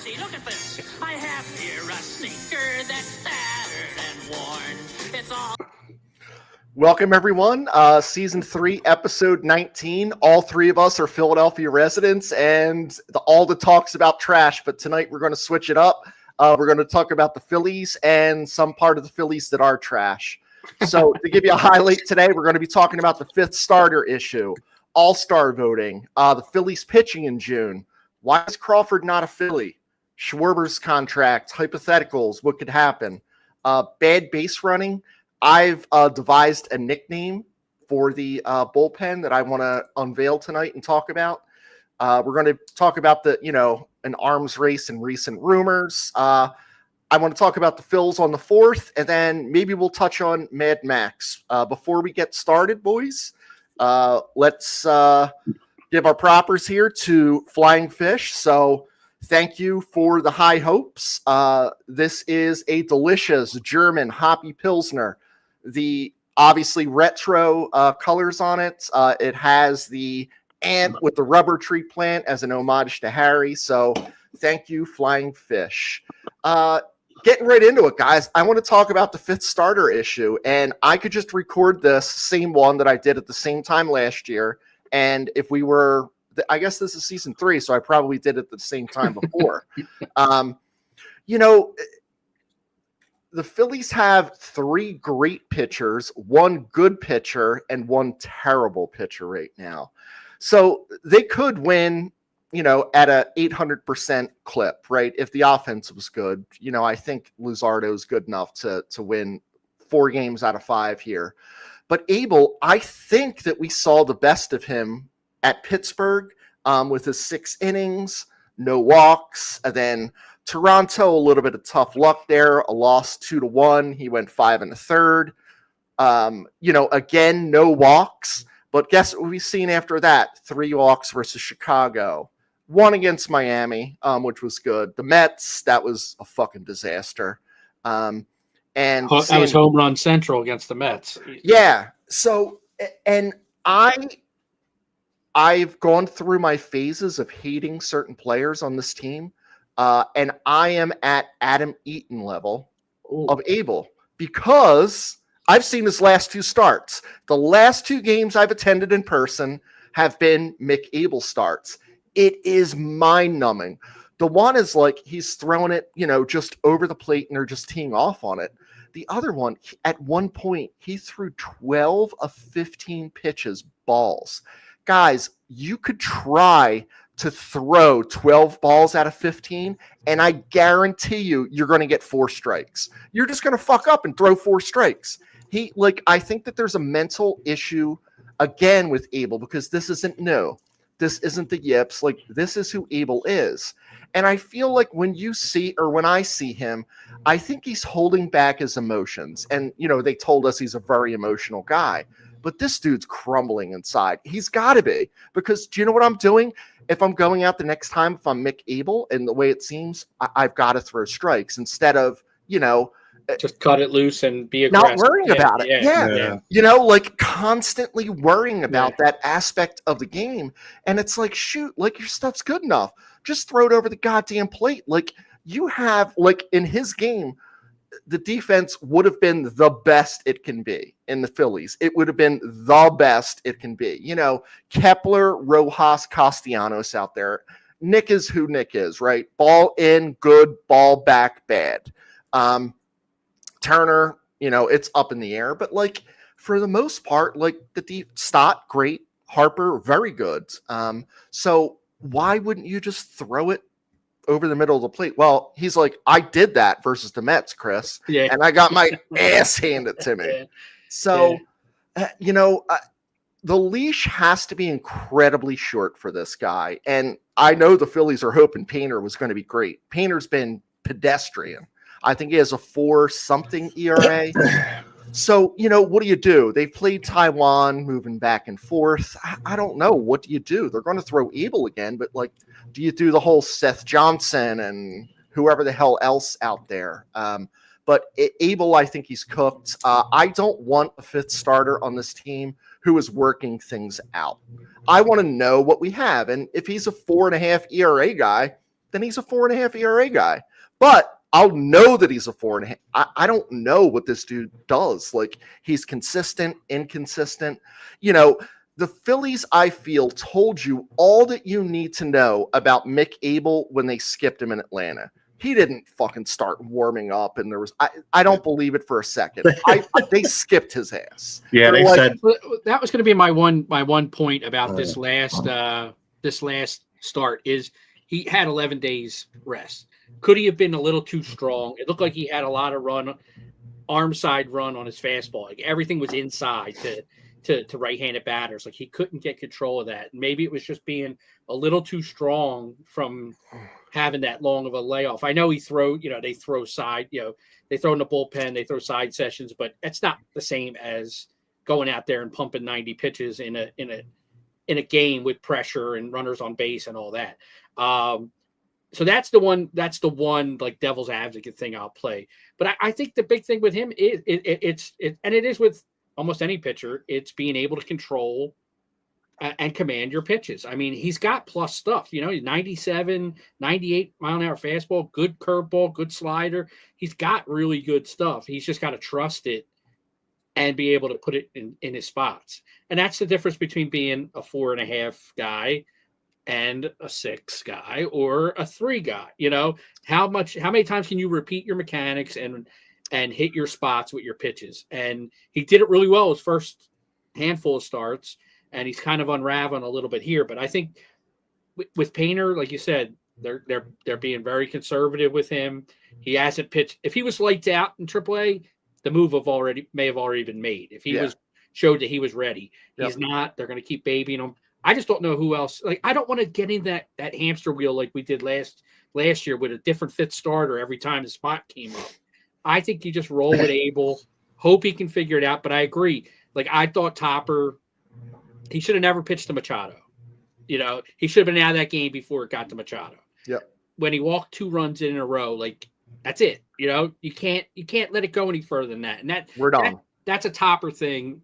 see, look at this. I have here a sneaker that's tattered and worn. It's all... Welcome, everyone. Season 3, Episode 19. All three of us are Philadelphia residents, and all the talk's about trash, but tonight we're going to switch it up. We're going to talk about the Phillies and some part of the Phillies that are trash. So to give you a highlight today, we're going to be talking about the fifth starter issue, all-star voting, the Phillies pitching in June. Why is Crawford not a Philly? Schwarber's contract, hypotheticals, what could happen? Bad base running. I've devised a nickname for the bullpen that I want to unveil tonight and talk about. We're going to talk about an arms race and recent rumors. I want to talk about the Phils on the 4th, and then maybe we'll touch on Mad Max. Before we get started, boys, let's give our propers here to Flying Fish. So thank you for the high hopes. This is a delicious German hoppy Pilsner. The obviously retro colors on it. It has the ant with the rubber tree plant as an homage to Harry. So thank you, Flying Fish. Getting right into it, guys. I want to talk about the fifth starter issue, and I could just record this same one that I did at the same time last year. And if we were, I guess this is season 3, so I probably did it at the same time before. The Phillies have 3 great pitchers, 1 good pitcher, and 1 terrible pitcher right now. So they could win, at a 800% clip, right? If the offense was good, I think Luzardo is good enough to win 4 games out of 5 here. But Abel, I think that we saw the best of him at Pittsburgh with his 6 innings, no walks, and then Toronto, a little bit of tough luck there, a loss 2-1. He went 5 1/3. Again, no walks. But guess what we've seen after that? 3 walks versus Chicago. 1 against Miami, which was good. The Mets, that was a fucking disaster. And that was home run central against the Mets. Yeah. So, and I've gone through my phases of hating certain players on this team. And I am at Adam Eaton level of Abel because I've seen his last 2 starts. The last 2 games I've attended in person have been Mick Abel starts. It is mind-numbing. The one is like he's throwing it, just over the plate and they're just teeing off on it. The other one, at one point, he threw 12 of 15 pitches, balls. Guys, you could try to throw 12 balls out of 15, and I guarantee you're going to get 4 strikes. You're just going to fuck up and throw 4 strikes. I think that there's a mental issue again with Abel because this isn't new. This isn't the yips. This is who Abel is. And I feel like when I see him, I think he's holding back his emotions. And, they told us he's a very emotional guy. But this dude's crumbling inside. He's got to be. Because do you know what I'm doing? If I'm going out the next time, if I'm Mick Abel, and the way it seems, I've got to throw strikes instead of, just cut it loose and be aggressive. Not worrying about it. Yeah. Constantly worrying about that aspect of the game. And it's like, shoot, your stuff's good enough. Just throw it over the goddamn plate. You have, in his game, the defense would have been the best it can be in the Phillies. It would have been the best it can be. Kepler, Rojas, Castellanos out there. Nick is who Nick is, right? Ball in, good. Ball back, bad. Turner, it's up in the air. But, for the most part, the Stott, great. Harper, very good. So why wouldn't you just throw it over the middle of the plate? Well, he's like, I did that versus the Mets, Chris. Yeah. And I got my ass handed to me. So, the leash has to be incredibly short for this guy. And I know the Phillies are hoping Painter was going to be great. Painter's been pedestrian. I think he has a 4-something ERA. So, what do? They've played Taiwan, moving back and forth. I don't know. What do you do? They're going to throw Abel again, but do you do the whole Seth Johnson and whoever the hell else out there? But Abel, I think he's cooked. I don't want a 5th starter on this team who is working things out. I want to know what we have. And if he's a 4.5 ERA guy, then he's a 4.5 ERA guy. But I'll know that he's a 4.5. I don't know what this dude does. Like, he's consistent, inconsistent. You know, the Phillies, I feel, told you all that you need to know about Mick Abel when they skipped him in Atlanta. He didn't fucking start warming up, and there was I don't believe it for a second. They skipped his ass. Yeah, They're they like, said That was going to be my one point about this last start is he had 11 days rest. Could he have been a little too strong? It looked like he had a lot of arm side run on his fastball. Like everything was inside to right-handed batters. Like he couldn't get control of that. Maybe it was just being a little too strong from having that long of a layoff. I know they throw side, they throw in the bullpen, they throw side sessions, but it's not the same as going out there and pumping 90 pitches in a game with pressure and runners on base and all that. So that's the one like devil's advocate thing I'll play. But I think the big thing with him is and it is with almost any pitcher, it's being able to control and command your pitches. I mean, he's got plus stuff, 97, 98 mile an hour fastball, good curveball, good slider. He's got really good stuff. He's just got to trust it and be able to put it in his spots. And that's the difference between being a 4.5 guy and a 6 guy or a 3 guy. How many times can you repeat your mechanics and hit your spots with your pitches? And he did it really well his first handful of starts, and he's kind of unraveling a little bit here. But I think with Painter, like you said, they're being very conservative with him. He hasn't pitched. If he was lights out in AAA, the move may have already been made. If he showed that he was ready, he's not. They're going to keep babying him. I just don't know who else. Like, I don't want to get in that hamster wheel like we did last year with a different fifth starter every time the spot came up. I think you just roll with Abel, hope he can figure it out. But I agree. Like, I thought Topper, he should have never pitched to Machado. He should have been out of that game before it got to Machado. Yep. When he walked 2 runs in a row, like, that's it. You can't let it go any further than that. And we're done. That's a Topper thing.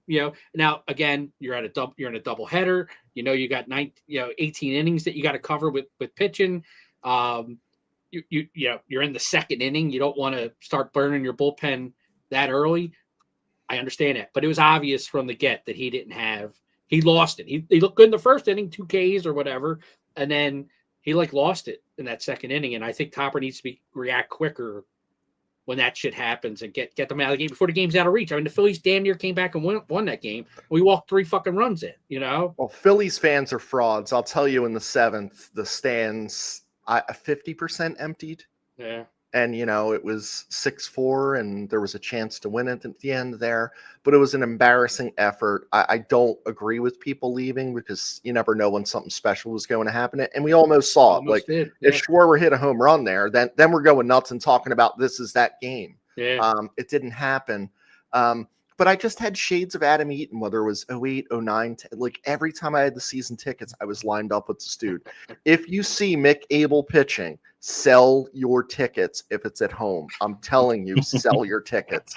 Now again, you're in a double header. You got 18 innings that you got to cover with pitching. You're in the second inning. You don't want to start burning your bullpen that early. I understand that, but it was obvious from the get that he didn't have. He lost it. He looked good in the first inning, 2 Ks or whatever, and then he lost it in that second inning. And I think Topper needs to react quicker when that shit happens and get them out of the game before the game's out of reach. I mean, the Phillies damn near came back and won that game. We walked 3 fucking runs in. Well, Phillies fans are frauds. I'll tell you, in the 7th, the stands 50% emptied. Yeah. And, it was 6-4, and there was a chance to win it at the end there. But it was an embarrassing effort. I don't agree with people leaving because you never know when something special was going to happen. And we almost saw it. Like, if Schwarber hit a home run there, then we're going nuts and talking about this is that game. Yeah. It didn't happen. But I just had shades of Adam Eaton, whether it was 08, 09. Like, every time I had the season tickets, I was lined up with this dude. If you see Mick Abel pitching, sell your tickets if it's at home. I'm telling you, sell your tickets.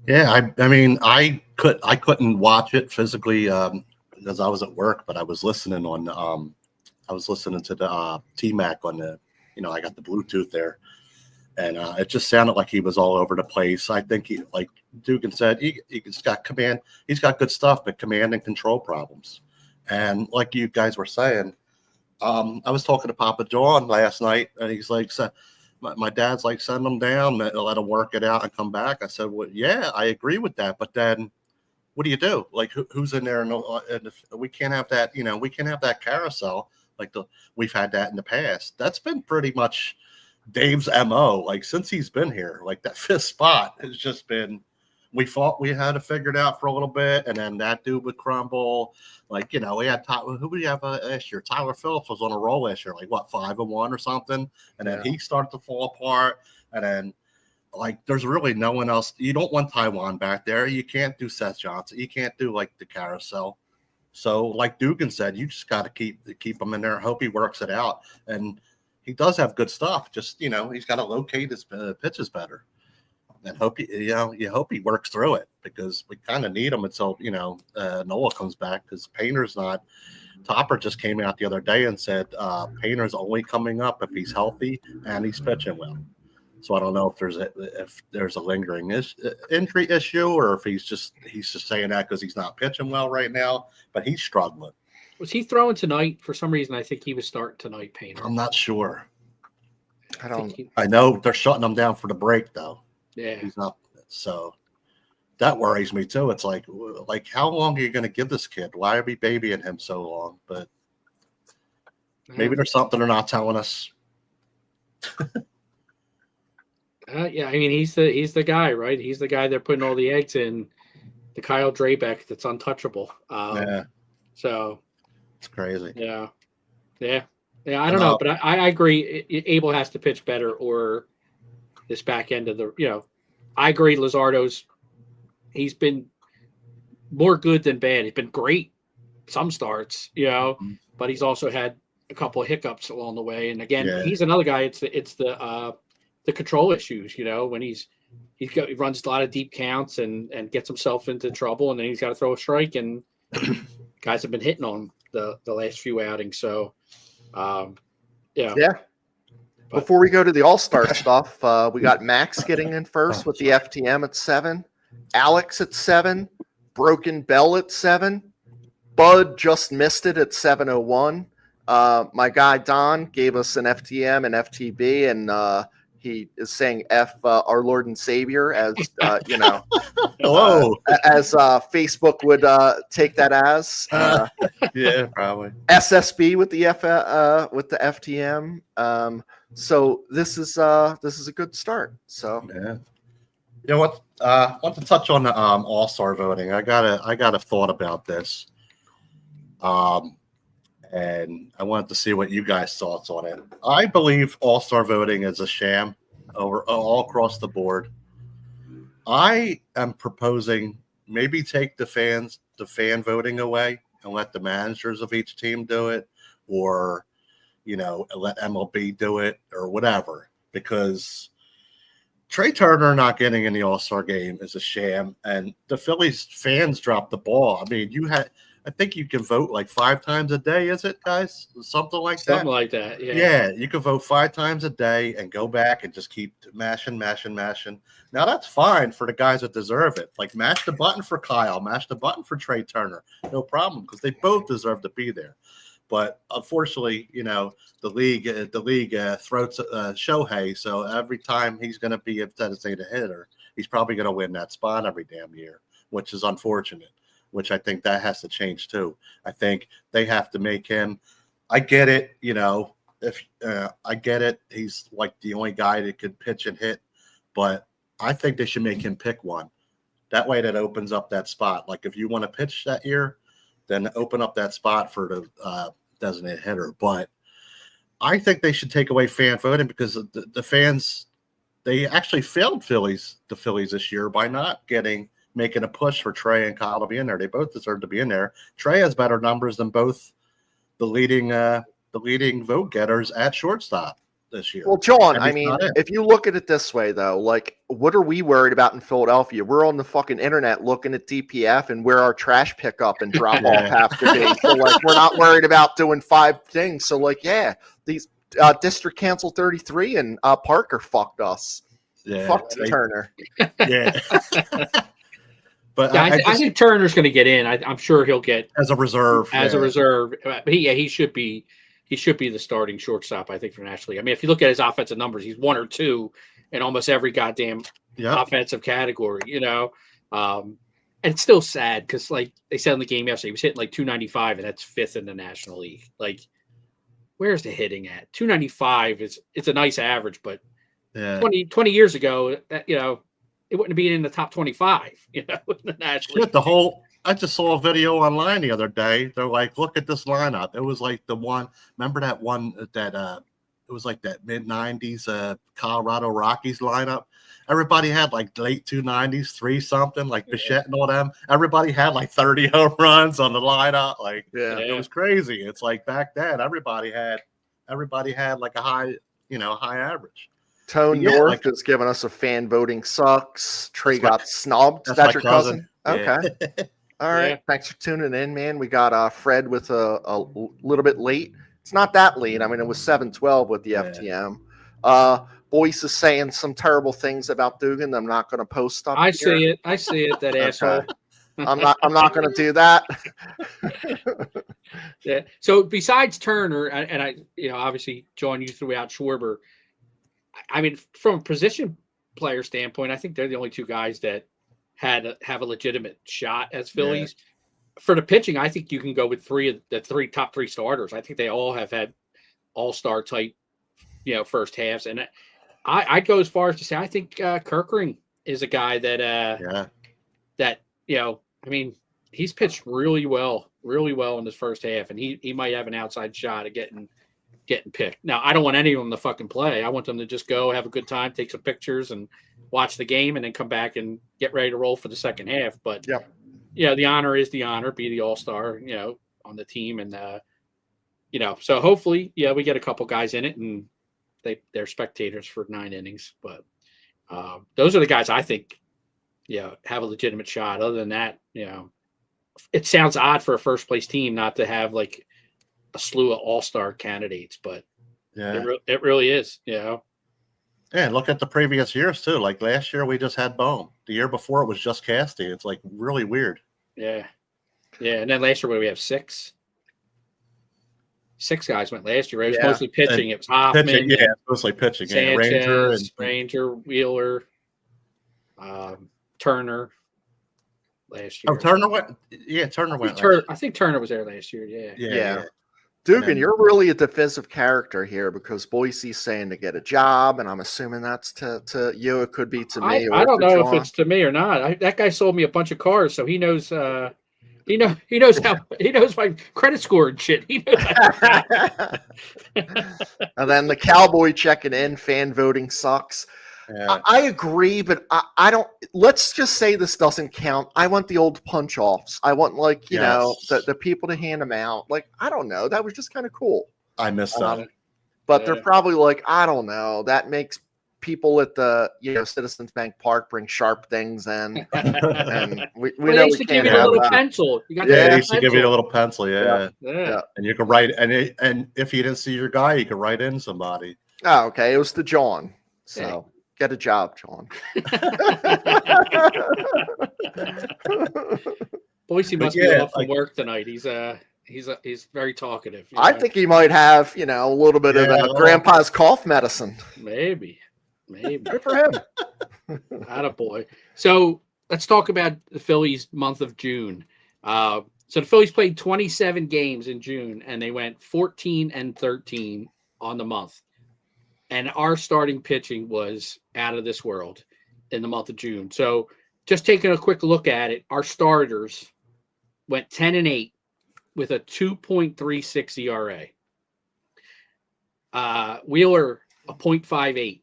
Yeah, I mean, I couldn't watch it physically because I was at work, but I was listening to the T-Mac on the, I got the Bluetooth there. And it just sounded like he was all over the place. I think he, like Dugan said, he's got command. He's got good stuff, but command and control problems. And like you guys were saying, I was talking to Papa John last night, and he's like, my dad's like, send him down, let him work it out and come back. I said, well, yeah, I agree with that. But then what do you do? Like, who's in there? And we can't have that, we can't have that carousel like we've had that in the past. That's been pretty much Dave's MO, like, since he's been here. Like, that 5th spot has just been, we had to figure it out for a little bit, and then that dude would crumble. Like, we had who we have last year? Tyler Phillips was on a roll last year, like, what, 5-1 or something, and then he started to fall apart, and then, like, there's really no one else. You don't want Taiwan back there. You can't do Seth Johnson. You can't do, like, the carousel. So, like Dugan said, you just got to keep him in there. Hope he works it out, and he does have good stuff. Just, he's got to locate his pitches better, and hope you hope he works through it, because we kind of need him until Nola comes back, because Painter's not Topper just came out the other day and said Painter's only coming up if he's healthy and he's pitching well. So I don't know if there's a lingering injury issue, or if he's just saying that because he's not pitching well right now. But he's struggling. Was he throwing tonight? For some reason, I think he was starting tonight, Painter. I'm not sure. I know they're shutting him down for the break though. Yeah, He's not. So that worries me too. It's like how long are you going to give this kid? Why are we babying him so long? But maybe there's something they're not telling us. Yeah, I mean he's the guy, right? He's the guy they're putting all the eggs in. The Kyle Drabeck that's untouchable. Yeah. So it's crazy. Yeah. I don't know, but I agree. Abel has to pitch better, or this back end of the. I agree. Luzardo's. He's been more good than bad. He's been great some starts, but he's also had a couple of hiccups along the way. And again, he's another guy. It's the control issues. When he runs a lot of deep counts and gets himself into trouble, and then he's got to throw a strike. And guys have been hitting on the last few outings. So, yeah. Before we go to the All-Star stuff, we got Max getting in first with the FTM at 7. Alex at 7, Broken Bell at 7, Bud just missed it at 7:01. My guy Don gave us an FTM and FTB, and he is saying F our Lord and Savior, as Hello, as Facebook would take that as. Yeah, probably SSB with the FTM. So this is a good start. So yeah. You know what? I want to touch on the All-Star voting. I got a thought about this, and I wanted to see what you guys' thoughts on it. I believe All-Star voting is a sham all across the board. I am proposing maybe take the fan voting away and let the managers of each team do it, or let MLB do it, or whatever, because Trey Turner not getting in the All-Star game is a sham, and the Phillies fans dropped the ball. I mean, I think you can vote like 5 times a day, is it, guys? Something like that? Something like that, yeah. Yeah, you can vote 5 times a day and go back and just keep mashing. Now, that's fine for the guys that deserve it. Like, mash the button for Kyle, mash the button for Trey Turner. No problem, because they both deserve to be there. But unfortunately, the league throws Shohei, so every time he's going to be upset as a hitter, he's probably going to win that spot every damn year, which is unfortunate. Which I think that has to change too. I think they have to make him. I get it, if I get it, he's like the only guy that could pitch and hit, but I think they should make him pick one. That way, that opens up that spot. Like if you want to pitch that year, then open up that spot for the designated hitter. But I think they should take away fan voting, because the fans, they actually failed the Phillies this year by not making a push for Trey and Kyle to be in there. They both deserve to be in there. Trey has better numbers than both the leading vote getters at shortstop this year. Well, John, I mean, if you look at it this way, though, like, what are we worried about in Philadelphia? We're on the fucking internet looking at DPF and where our trash pickup and drop off have to be. So, like, we're not worried about doing 5 things. So, like, yeah, these District Council 33 and Parker fucked us. Yeah, fucked Turner. Yeah. But yeah, I think Turner's going to get in. I'm sure he'll get as a reserve. But he should be the starting shortstop, I think, for National League. I mean, if you look at his offensive numbers, he's 1 or 2 in almost every goddamn offensive category. And it's still sad because, like they said in the game yesterday, he was hitting like 295, and that's 5th in the National League. Like, where's the hitting at? 295 it's a nice average, but 20 years ago, it wouldn't be in the top 25, in the National League. I just saw a video online the other day. They're like, look at this lineup. It was like the one, remember that one that it was like that mid-90s Colorado Rockies lineup? Everybody had like late 290s, 3-something, like Bichette and all them. Everybody had like 30 home runs on the lineup. Like, it was crazy. It's like back then, everybody had like a high average. Tone North is giving us a fan voting sucks. Trey got snubbed. That's your cousin? Okay. All right. Yeah. Thanks for tuning in, man. We got Fred with a little bit late. It's not that late. I mean, it was 7:12 with the FTM. Boyce is saying some terrible things about Dugan. I'm not going to post up I here. see it. I see it. That asshole. I'm not going to do that. Yeah. So besides Turner, and I, obviously, John, you threw out Schwarber. I mean, from a position player standpoint, I think they're the only two guys that have a legitimate shot as Phillies. Yeah. For the pitching, I think you can go with the top three starters. I think they all have had all-star type, first halves. And I'd go as far as to say I think Kerkering is a guy that I mean, he's pitched really well in his first half, and he might have an outside shot at getting picked. Now, I don't want any of them to fucking play. I want them to just go have a good time, take some pictures, and watch the game, and then come back and get ready to roll for the second half. But the honor is the honor, be the all-star, on the team, and so hopefully, we get a couple guys in it, and they're spectators for 9 innings. But those are the guys I think, have a legitimate shot. Other than that, it sounds odd for a first place team not to have like a slew of all-star candidates, but it really is, Yeah, look at the previous years too. Like last year we just had Bohm. The year before it was just Casty. It's like really weird. Yeah. And then last year we have 6 guys went last year. Right? It was mostly pitching. It was Hoffman. Pitching, mostly pitching. Sanchez, Ranger, Wheeler, Turner. Last year. Oh, Turner went. Yeah, Turner went. I think Turner was there last year. Yeah. Dugan, you're really a divisive character here because Boise's saying to get a job, and I'm assuming that's to you. It could be to me. I don't know if it's to me or not. That guy sold me a bunch of cars, so he knows. He knows my credit score and shit. He knows. And then the Cowboy checking in. Fan voting sucks. Yeah. I agree, but I don't. Let's just say this doesn't count. I want the old punch offs. I want the people to hand them out. Like, I don't know. That was just kind of cool. I missed that. But they're probably like, I don't know. That makes people at the Citizens Bank Park bring sharp things in, and we know we can't have a little that. Pencil. You got they used to give you a little pencil. Yeah. And you can write and if you didn't see your guy, you could write in somebody. Oh, okay. It was the John. So. Yeah. Get a job, John. Boise must be off from work tonight. He's very talkative. I think he might have, a little bit of grandpa's cough medicine. Maybe. Good for him. Attaboy. So let's talk about the Phillies month of June. So the Phillies played 27 games in June, and they went 14-13 on the month. And our starting pitching was out of this world in the month of June. So just taking a quick look at it, our starters went 10-8 with a 2.36 ERA. Wheeler, a 0.58.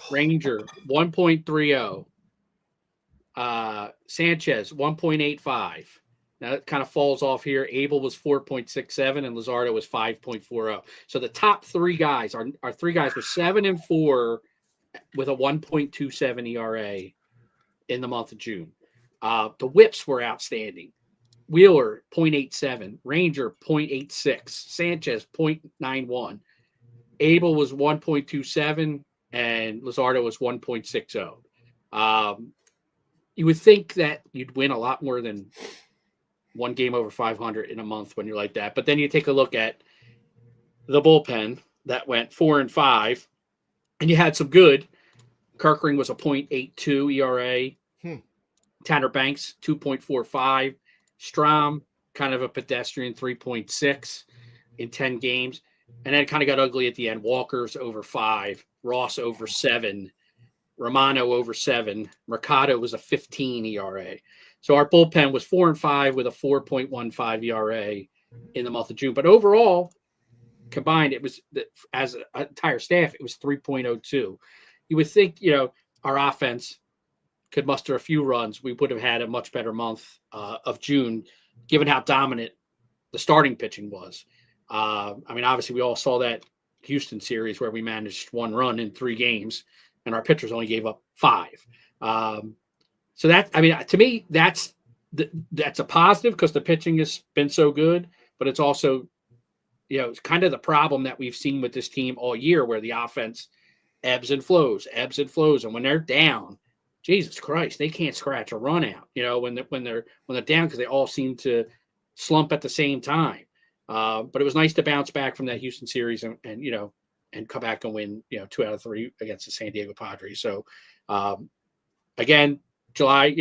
Ranger, 1.30. Sanchez, 1.85. Now it kind of falls off here. Abel was 4.67 and Luzardo was 5.40. So the top 3 guys, our 3 guys were 7-4 with a 1.27 ERA in the month of June. The whips were outstanding. Wheeler, 0.87. Ranger, 0.86. Sanchez, 0.91. Abel was 1.27 and Luzardo was 1.60. You would think that you'd win a lot more than one game over 500 in a month when you're like that. But then you take a look at the bullpen that went 4-5, and you had some good. Kerkering was a 0.82 ERA. Tanner Banks, 2.45. Strom, kind of a pedestrian, 3.6 in 10 games. And then it kind of got ugly at the end. Walker's over 5. Ross over 7. Romano over 7. Mercado was a 15 ERA. So our bullpen was 4-5 with a 4.15 ERA in the month of June. But overall, combined, it was as an entire staff, it was 3.02. You would think, our offense could muster a few runs. We would have had a much better month of June, given how dominant the starting pitching was. Obviously, we all saw that Houston series where we managed 1 run in 3 games, and our pitchers only gave up 5. So that, to me, that's that's a positive because the pitching has been so good, but it's also, it's kind of the problem that we've seen with this team all year where the offense ebbs and flows. And when they're down, Jesus Christ, they can't scratch a run out, when they're down because they all seem to slump at the same time. But it was nice to bounce back from that Houston series and come back and win, 2 out of 3 against the San Diego Padres. So, again, July,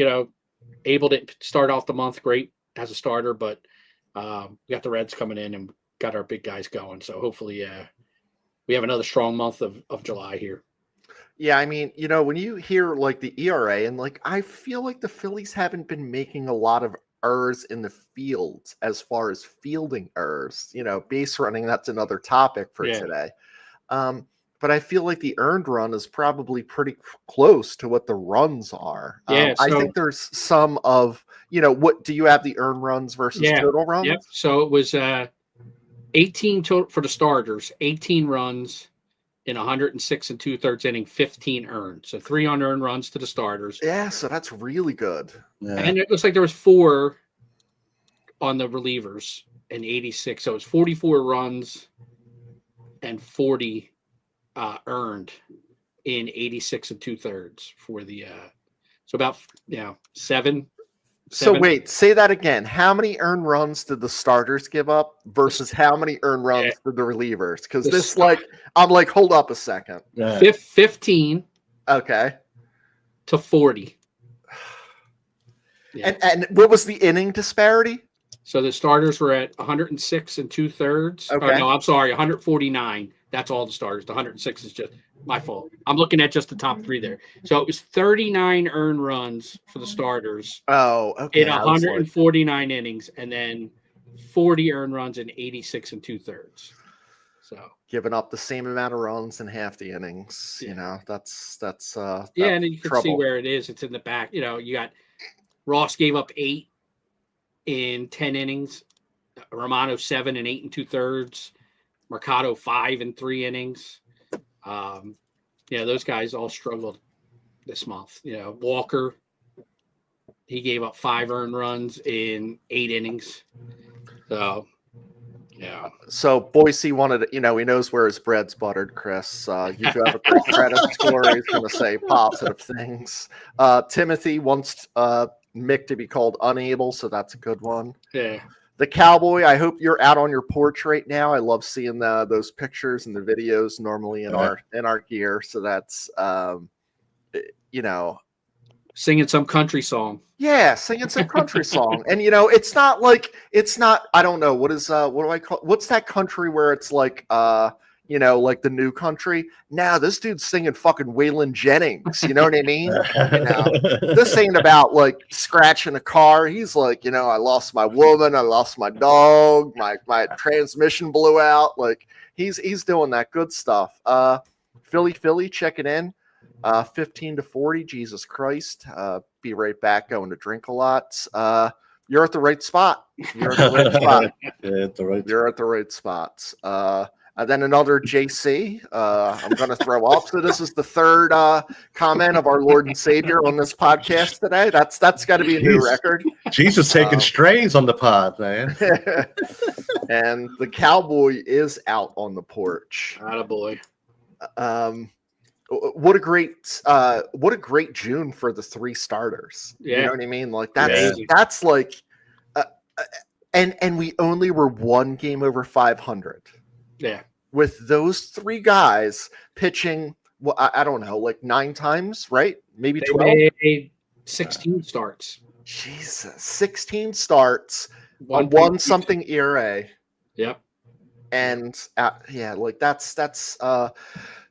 able to start off the month great as a starter, but we got the Reds coming in and got our big guys going. So hopefully we have another strong month of July here. Yeah, I mean, when you hear like the ERA and like I feel like the Phillies haven't been making a lot of errors in the field as far as fielding errors, base running, that's another topic for today. But I feel like the earned run is probably pretty close to what the runs are. I think there's some of, what do you have the earned runs versus total runs? Yep. So it was 18 total for the starters, 18 runs in 106 2/3 inning, 15 earned. So 3 unearned runs to the starters. Yeah, so that's really good. Yeah. And it looks like there was 4 on the relievers in 86. So it's 44 runs and 40 earned in 86 2/3 for the so about 7. So wait, say that again. How many earned runs did the starters give up versus how many earned runs did the relievers? Because I'm like, hold up a second. 15 okay to 40. And what was the inning disparity? So the starters were at 106 2/3. Okay. Oh, no, I'm sorry, 149. That's all the starters. The 106 is just my fault. I'm looking at just the top 3 there. So it was 39 earned runs for the starters. Oh, okay. In 149 innings, and then 40 earned runs in 86 2/3. So giving up the same amount of runs in half the innings. That's and then you can see where it is. It's in the back. You got Ross gave up 8 in 10 innings. Romano 7 in 8 2/3. Mercado 5 in 3 innings. Those guys all struggled this month. Walker, he gave up 5 earned runs in 8 innings. So, yeah. So Boise wanted, he knows where his bread's buttered, Chris. You do have a great credit score. He's going to say positive things. Timothy wants Mick to be called unable, so that's a good one. Yeah. The Cowboy, I hope you're out on your porch right now. I love seeing those pictures and the videos normally in our gear. So that's, singing some country song. Yeah, singing some country song. And, it's not, I don't know. What do I call, what's that country where it's like, like the new country? Now this dude's singing fucking Waylon Jennings. You know what I mean? This ain't about like scratching a car. He's like, I lost my woman, I lost my dog, my transmission blew out. Like he's doing that good stuff. Philly checking in. 15 to 40. Jesus Christ. Be right back. Going to drink a lot. You're at the right spot. You're at the right spot. You're at the right spots. And then another JC. I'm going to throw up. So this is the 3rd comment of our Lord and Savior on this podcast today. That's got to be a new record. Jesus taking strains on the pod, man. And the Cowboy is out on the porch. Attaboy. What a great June for the 3 starters. Yeah. You know what I mean? Like that's like, and we only were 1 game over 500. Yeah. With those 3 guys pitching, well, I don't know, like 9 times, right? Maybe 12. They made 16 starts. Jesus, 16 starts on 1 something ERA. Yep. And that's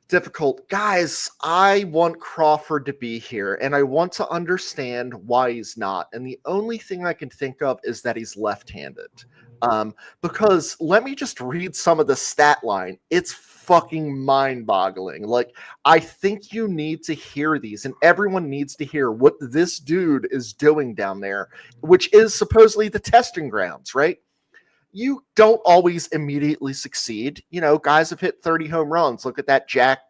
difficult. Guys, I want Crawford to be here, and I want to understand why he's not. And the only thing I can think of is that he's left-handed. Because let me just read some of the stat line. It's fucking mind-boggling. Like, I think you need to hear these, and everyone needs to hear what this dude is doing down there, which is supposedly the testing grounds, right? You don't always immediately succeed. Guys have hit 30 home runs. Look at that Jack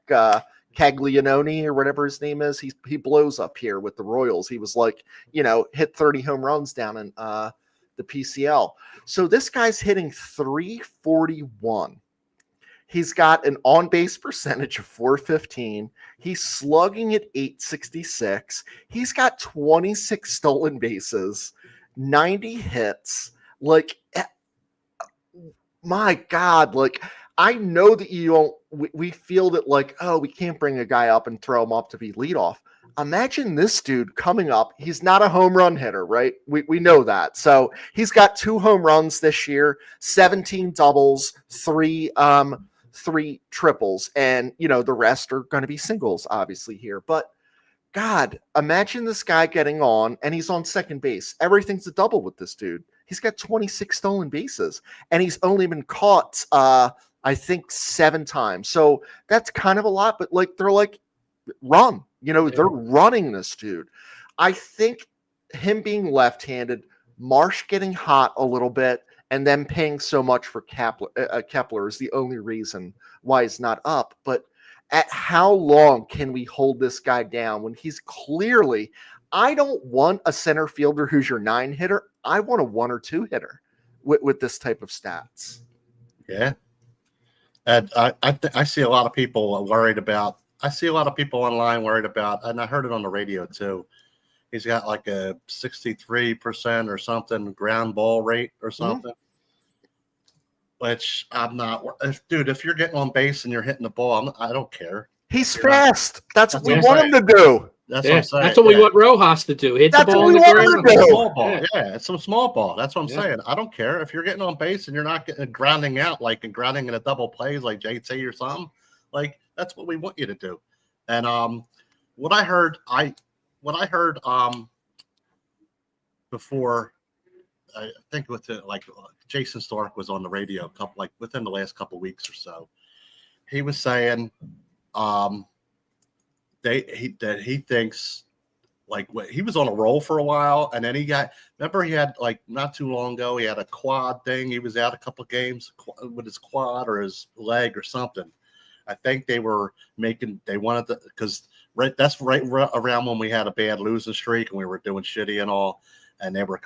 Caglianone or whatever his name is. He blows up here with the Royals. He was like, hit 30 home runs down in the PCL. So this guy's hitting 341. He's got an on-base percentage of 415. He's slugging at 866. He's got 26 stolen bases, 90 hits. Like, my God, like, I know that we feel that like, oh, we can't bring a guy up and throw him up to be leadoff. Imagine this dude coming up. He's not a home run hitter, right? We know that. So he's got 2 home runs this year, 17 doubles, 3 triples, and the rest are going to be singles, obviously here. But God, imagine this guy getting on, and he's on second base. Everything's a double with this dude. He's got 26 stolen bases, and he's only been caught, I think, 7 times. So that's kind of a lot, but like they're like, run. They're running this dude. I think him being left-handed, Marsh getting hot a little bit, and then paying so much for Kepler is the only reason why he's not up. But at how long can we hold this guy down when he's clearly – I don't want a center fielder who's your 9 hitter. I want a 1 or 2 hitter with this type of stats. Yeah. And I see a lot of people worried about – I see a lot of people online worried about – and I heard it on the radio too. He's got like a 63% or something ground ball rate or something, which I'm not. Dude, if you're getting on base and you're hitting the ball, I don't care. He's fast. That's what we want him to do. That's what I'm saying. That's what we want Rojas to do. Hit the ball on the ground. Small ball. Yeah, it's some small ball. That's what I'm saying. I don't care if you're getting on base and you're not getting grounding out and grounding in a double plays like JT or something. Like that's what we want you to do. And what I heard before, I think with Jason Stark was on the radio within the last couple weeks or so. He was saying that he thinks he was on a roll for a while, and then he had not too long ago he had a quad thing. He was out a couple of games with his quad or his leg or something. I think they wanted to, because that's right around when we had a bad losing streak and we were doing shitty and all, and they were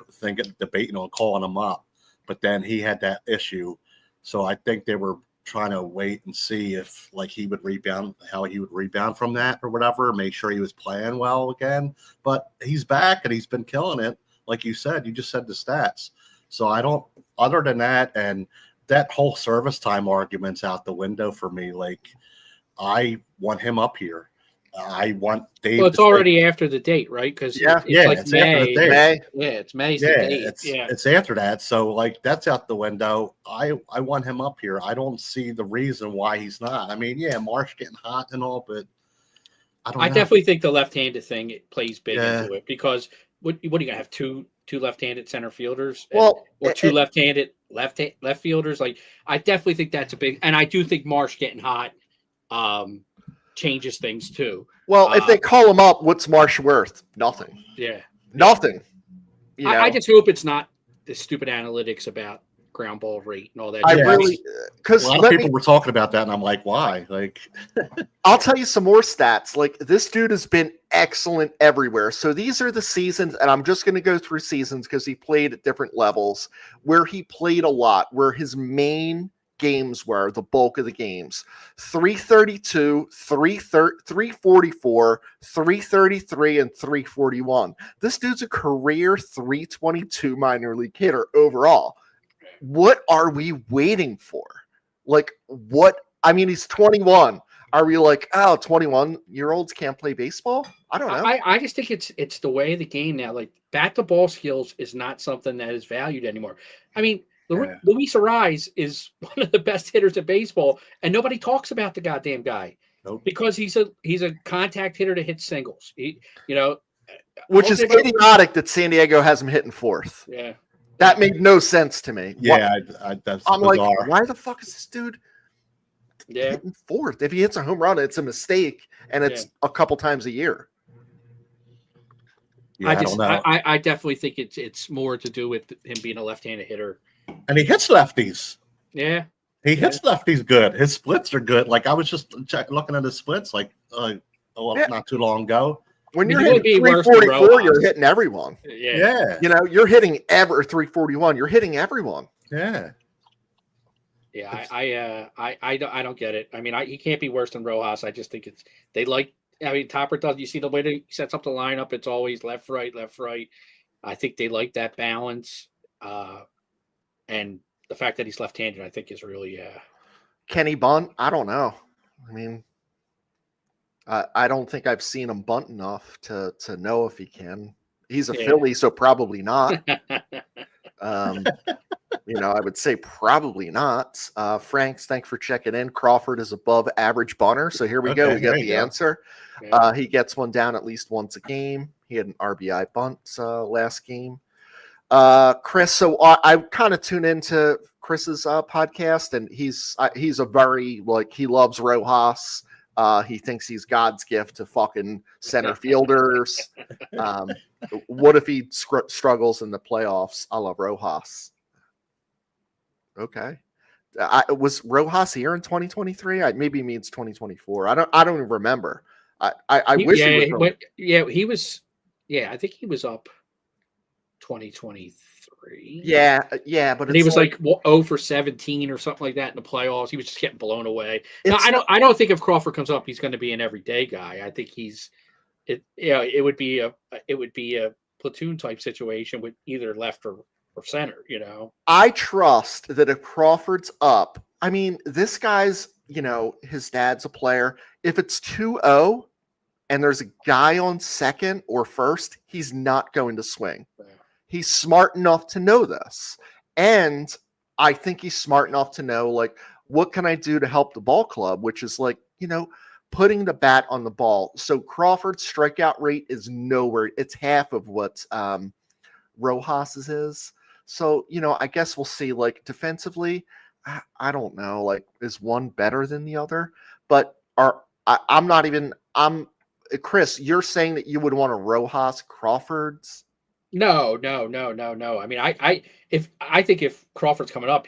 debating on calling him up. But then he had that issue, so I think they were trying to wait and see if he would rebound, how he would rebound from that or whatever, make sure he was playing well again. But he's back and he's been killing it, like you said. You just said the stats. So I don't. Other than that, and that whole service time argument's out the window for me. I want him up here. I want Dave. Well, it's already after the date, right? Because it's May. After the date. Yeah, it's May. It's after that. So that's out the window. I want him up here. I don't see the reason why he's not. I mean, Marsh getting hot and all, but I definitely think the left-handed thing plays big into it, because what are you gonna have two left-handed center fielders, or two left-handed left fielders? I definitely think that's a big, and I do think Marsh getting hot changes things too. Well, if they call him up, what's Marsh worth? Nothing. Yeah, nothing. I just hope it's not the stupid analytics about ground ball rate and all that. Because a lot of people were talking about that, and I'm like, why? I'll tell you some more stats. This dude has been excellent everywhere. So these are the seasons, and I'm just going to go through seasons because he played at different levels where he played a lot, where his main games were the bulk of the games: 332, 344, 333, and 341. This dude's a career 322 minor league hitter overall. What are we waiting for? He's 21. Are we 21-year-olds can't play baseball? I don't know. I just think it's the way of the game now. Bat to ball skills is not something that is valued anymore. I mean, Luis Arraez is one of the best hitters of baseball, and nobody talks about the goddamn guy. Nope. Because he's a contact hitter to hit singles. Which is idiotic that San Diego has him hitting fourth. Yeah, that made no sense to me. Yeah, that's I'm bizarre. why the fuck is this dude hitting fourth? If he hits a home run, it's a mistake, and it's a couple times a year. I don't know. I definitely think it's more to do with him being a left-handed hitter. And he hits lefties. Yeah. He hits lefties good. His splits are good. I was just looking at his splits. not too long ago. When I mean, you're it would hitting be worse than 344, Rojas. you're hitting everyone. Yeah. You know, you're hitting 341. You're hitting everyone. Yeah. Yeah, I don't get it. I mean, he can't be worse than Rojas. I just think Topper does. You see the way he sets up the lineup, it's always left, right, left, right. I think they like that balance. And the fact that he's left-handed, I think, is really Can he bunt? I don't know. I mean, I don't think I've seen him bunt enough to know if he can. He's a Philly, so probably not. You know, I would say probably not. Franks, thanks for checking in. Crawford is above average bunter. So here we go. We got the answer. Yeah. He gets one down at least once a game. He had an RBI bunt last game. Chris, so I kind of tune into Chris's podcast, and he's a very, like, he loves Rojas. He thinks he's God's gift to fucking center fielders. What if he struggles in the playoffs? I love Rojas. Okay. Was Rojas here in 2023? Maybe he means 2024. I don't even remember. I wish he was. He was. Yeah, I think he was up 2023. Yeah, but and he was like 0 for 17 or something like that in the playoffs. He was just getting blown away. No, I don't think if Crawford comes up, he's going to be an everyday guy. I think it would be a platoon type situation with either left or center, you know. I trust that if Crawford's up, I mean, this guy's, you know, his dad's a player. If it's 2-0 and there's a guy on second or first, he's not going to swing. Yeah. He's smart enough to know this. And I think he's smart enough to know, like, what can I do to help the ball club, which is, like, you know, putting the bat on the ball. So Crawford's strikeout rate is nowhere. It's half of what Rojas's is. So, you know, I guess we'll see. Like, defensively, I don't know. Like, is one better than the other? But Chris, you're saying that you would want a Rojas Crawford's? No. I mean, I think if Crawford's coming up,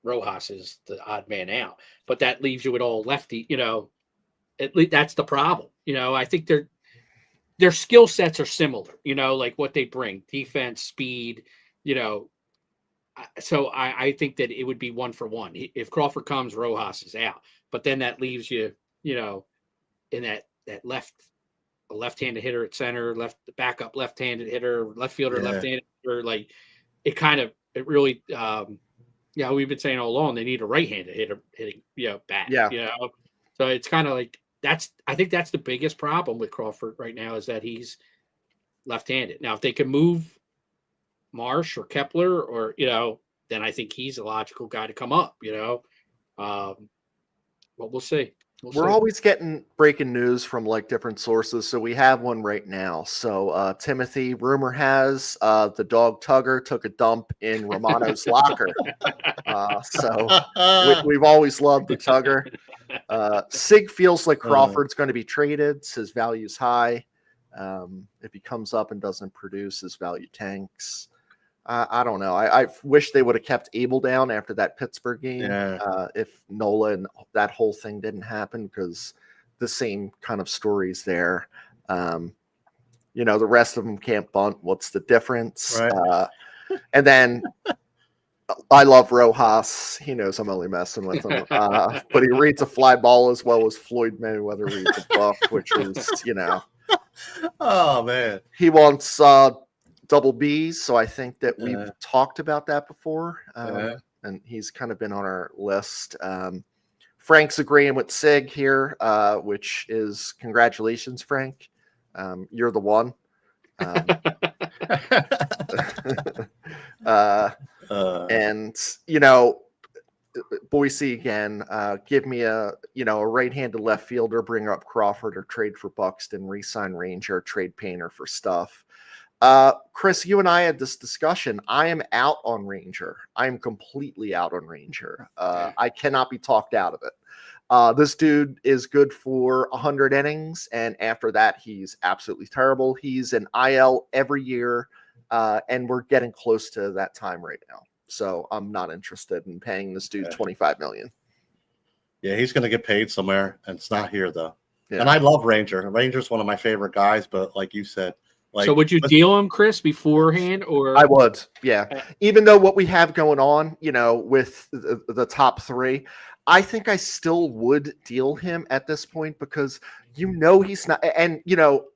Rojas is the odd man out. But that leaves you with all lefty. You know, at least that's the problem. You know, I think their skill sets are similar. You know, like what they bring: defense, speed. You know, so I think that it would be 1 for 1. If Crawford comes, Rojas is out. But then that leaves you, you know, in that left-handed hitter at center, backup left-handed hitter, left fielder, left-handed hitter. Like it really, we've been saying all along they need a right-handed hitter hitting, you know, bat. Yeah. You know, so it's kind of like I think that's the biggest problem with Crawford right now is that he's left-handed. Now, if they can move Marsh or Kepler, or, you know, then I think he's a logical guy to come up, you know. But we'll see. We're always getting breaking news from, like, different sources, so we have one right now. So Timothy, rumor has the dog Tugger took a dump in Romano's locker. So we've always loved the Tugger. Sig feels like Crawford's going to be traded. His value's high. If he comes up and doesn't produce, his value tanks. I don't know. I wish they would have kept Abel down after that Pittsburgh game. Yeah. If Nola and that whole thing didn't happen, because the same kind of stories there. You know, the rest of them can't bunt. What's the difference? Right. And then I love Rojas. He knows I'm only messing with him. But he reads a fly ball as well as Floyd Mayweather reads a buck, which is, you know. Oh, man. He wants double Bs, so I think that we've talked about that before, and he's kind of been on our list. Frank's agreeing with Sig here, which is congratulations, Frank. You're the one. And, you know, Boise again, give me a right-handed left fielder, bring up Crawford, or trade for Buxton, re-sign Ranger, trade Painter for Stuff. Chris, you and I had this discussion. I am out on Ranger. I am completely out on Ranger. I cannot be talked out of it. This dude is good for 100 innings, and after that, he's absolutely terrible. He's an IL every year, and we're getting close to that time right now. So I'm not interested in paying this dude $25 million. Yeah, he's going to get paid somewhere, and it's not here, though. Yeah. And I love Ranger. Ranger's one of my favorite guys, but like you said, so would you deal him, Chris, beforehand, or I would, yeah. Even though what we have going on, with the top three, I think I still would deal him at this point because he's not. And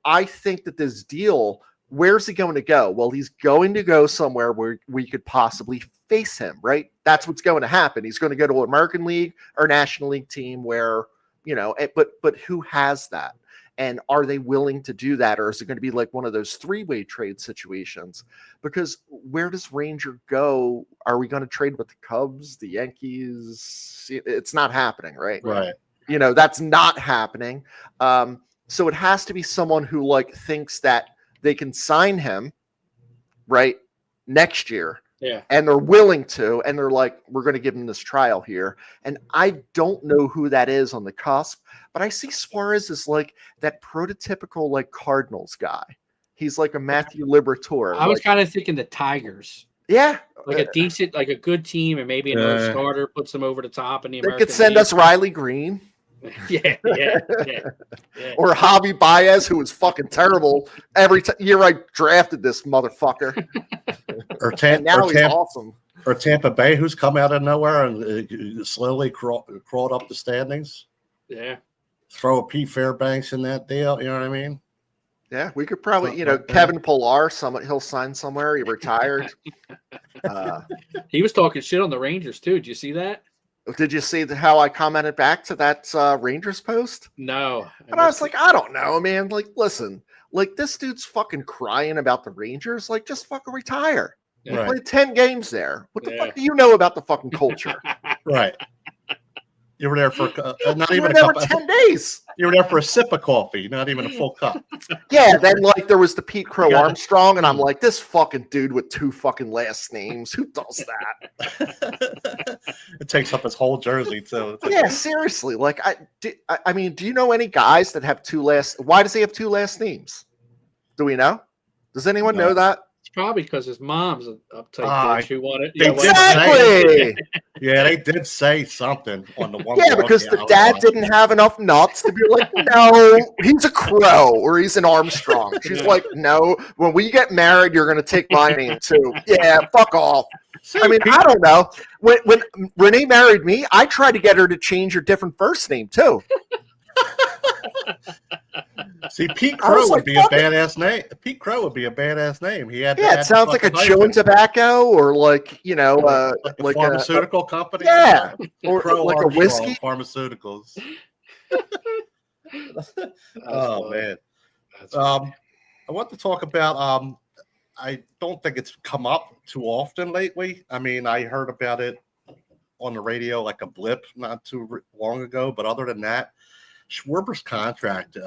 I think that this deal, where's he going to go? Well, he's going to go somewhere where we could possibly face him, right? That's what's going to happen. He's going to go to an American League or National League team where but who has that? And are they willing to do that? Or is it going to be like one of those three-way trade situations? Because where does Ranger go? Are we going to trade with the Cubs, the Yankees? It's not happening, right? Right. That's not happening. So it has to be someone who thinks that they can sign him, right, next year. Yeah. And they're willing to, and they're like, we're going to give him this trial here. And I don't know who that is on the cusp, but I see Suarez as that prototypical Cardinals guy. He's like a Matthew Liberatore. I was kind of thinking the Tigers. Yeah. A decent, a good team, and maybe another starter puts them over the top in the American They could send League. us Riley Green. Yeah. Or Javi Baez, who was fucking terrible every year I drafted this motherfucker. Or Now he's awesome. Or Tampa Bay, who's come out of nowhere and slowly crawled up the standings. Yeah. Throw a Pete Fairbanks in that deal. You know what I mean? Yeah, we could probably, Kevin Pillar, he'll sign somewhere. He retired. He was talking shit on the Rangers too. Did you see that? Did you see how I commented back to that Rangers post? No. And I was like, I don't know, man. Listen, this dude's fucking crying about the Rangers. Just fucking retire. Yeah. You played 10 games there. What the fuck do you know about the fucking culture? Right. You were there for not even a cup. 10 days. You were there for a sip of coffee, not even a full cup. Yeah, then there was the Pete Crow Armstrong, and I'm like, this fucking dude with 2 fucking last names. Who does that? It takes up his whole jersey too. Yeah, seriously. I mean, do you know any guys that have 2 last? Why does he have 2 last names? Do we know? Does anyone know that? It's probably because his mom's an uptight bitch who wanted. Exactly. Yeah, they did say something on the one. Yeah, because the dad didn't have enough nuts to be like, no, he's a Crow or he's an Armstrong. She's like, no, when we get married, you're going to take my name too. Yeah, fuck off. I mean, I don't know. When Renee married me, I tried to get her to change her different first name too. See, Pete Crow would be a badass name. Pete Crow would be a badass name. He had it sounds like a chewing tobacco or like a pharmaceutical company. Yeah, or Crow like Armstrong a whiskey. Pharmaceuticals. Man. I want to talk about. I don't think it's come up too often lately. I mean, I heard about it on the radio like a blip not too long ago, but other than that, Schwarber's contract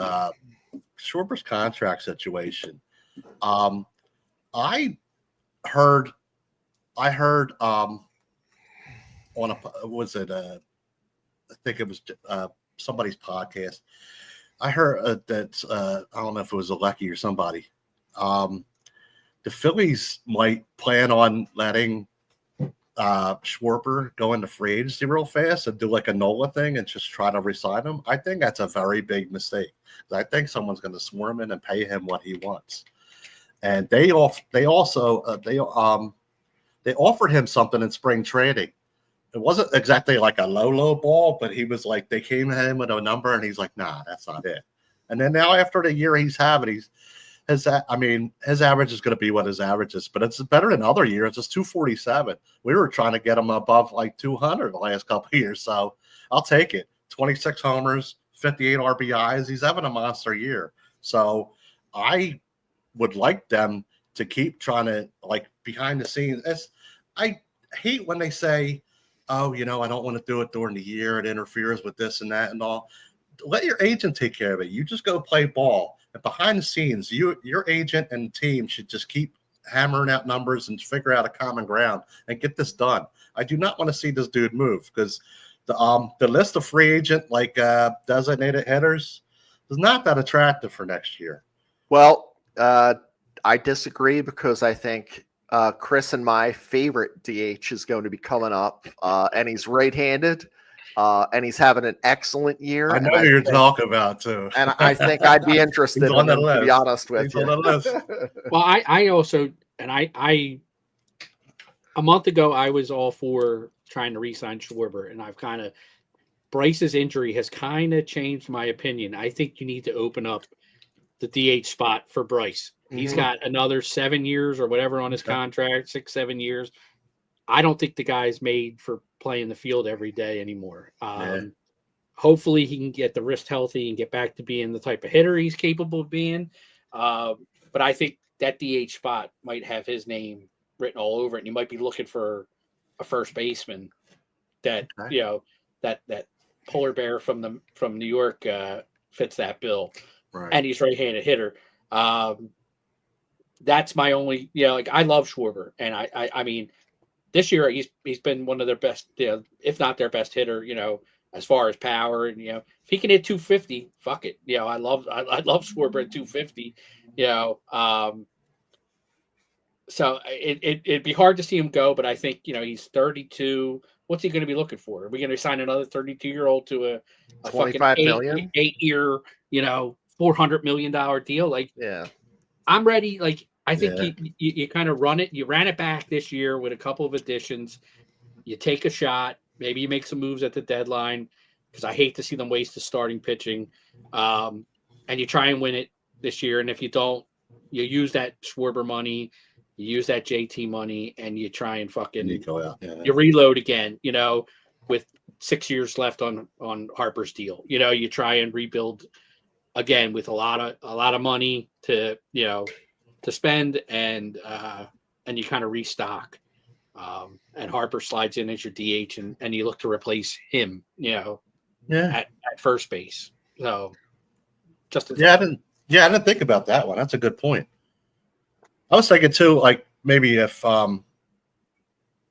situation. I heard on I think it was somebody's podcast. I heard that I don't know if it was Alecki or somebody. The Phillies might plan on letting Schwarber go into free agency real fast and do like a NOLA thing and just try to resign him. I think that's a very big mistake. I think someone's going to swarm in and pay him what he wants. And they also offered him something in spring training. It wasn't exactly like a low ball, but he was like, they came at him with a number and he's like, nah, that's not it. And then now after the year he's having, his average is going to be what his average is, but it's better than other years. It's 247. We were trying to get him above like 200 the last couple of years. So I'll take it. 26 homers, 58 RBIs. He's having a monster year. So I would like them to keep trying to, like, behind the scenes. I hate when they say, oh, I don't want to do it during the year. It interferes with this and that and all. Let your agent take care of it. You just go play ball. And behind the scenes, your agent and team should just keep hammering out numbers and figure out a common ground and get this done. I do not want to see this dude move because the list of free agent designated hitters is not that attractive for next year. Well, I disagree because I think Chris and my favorite DH is going to be coming up, and he's right-handed. and he's having an excellent year. I know who you're talking about too. And I think I'd be interested He's on in the him, to be list. honest with He's you. on the list. Well, I also, and I a month ago, I was all for trying to re-sign Schwarber, and I've kind of, Bryce's injury has kind of changed my opinion. I think you need to open up the DH spot for Bryce. He's got another 7 years or whatever on his contract, 6-7 years. I don't think the guy's made for playing the field every day anymore. Hopefully he can get the wrist healthy and get back to being the type of hitter he's capable of being. But I think that DH spot might have his name written all over it. And you might be looking for a first baseman that, you know, that polar bear from New York fits that bill. Right. And he's right-handed hitter. That's my only, you know, like I love Schwarber. And I mean, this year he's been one of their best, you know, if not their best hitter, you know, as far as power. And, you know, if he can hit 250, fuck it. You know, I love Schwarber at 250, you know. So it'd be hard to see him go, but I think, you know, he's 32. What's he going to be looking for? Are we going to sign another 32-year-old to a fucking eight-year, you know, $400 million deal? Like, yeah, I'm ready. Like, I think you kind of run it. You ran it back this year with a couple of additions. You take a shot. Maybe you make some moves at the deadline, because I hate to see them waste the starting pitching. And you try and win it this year. And if you don't, you use that Schwarber money, you use that JT money, and you try and fucking you reload again, you know, with 6 years left on Harper's deal. You know, you try and rebuild again with a lot of money to, you know, to spend, and you kind of restock. And Harper slides in as your DH, and you look to replace him, you know, at first base. So just I didn't think about that one. That's a good point. I was thinking too, like maybe if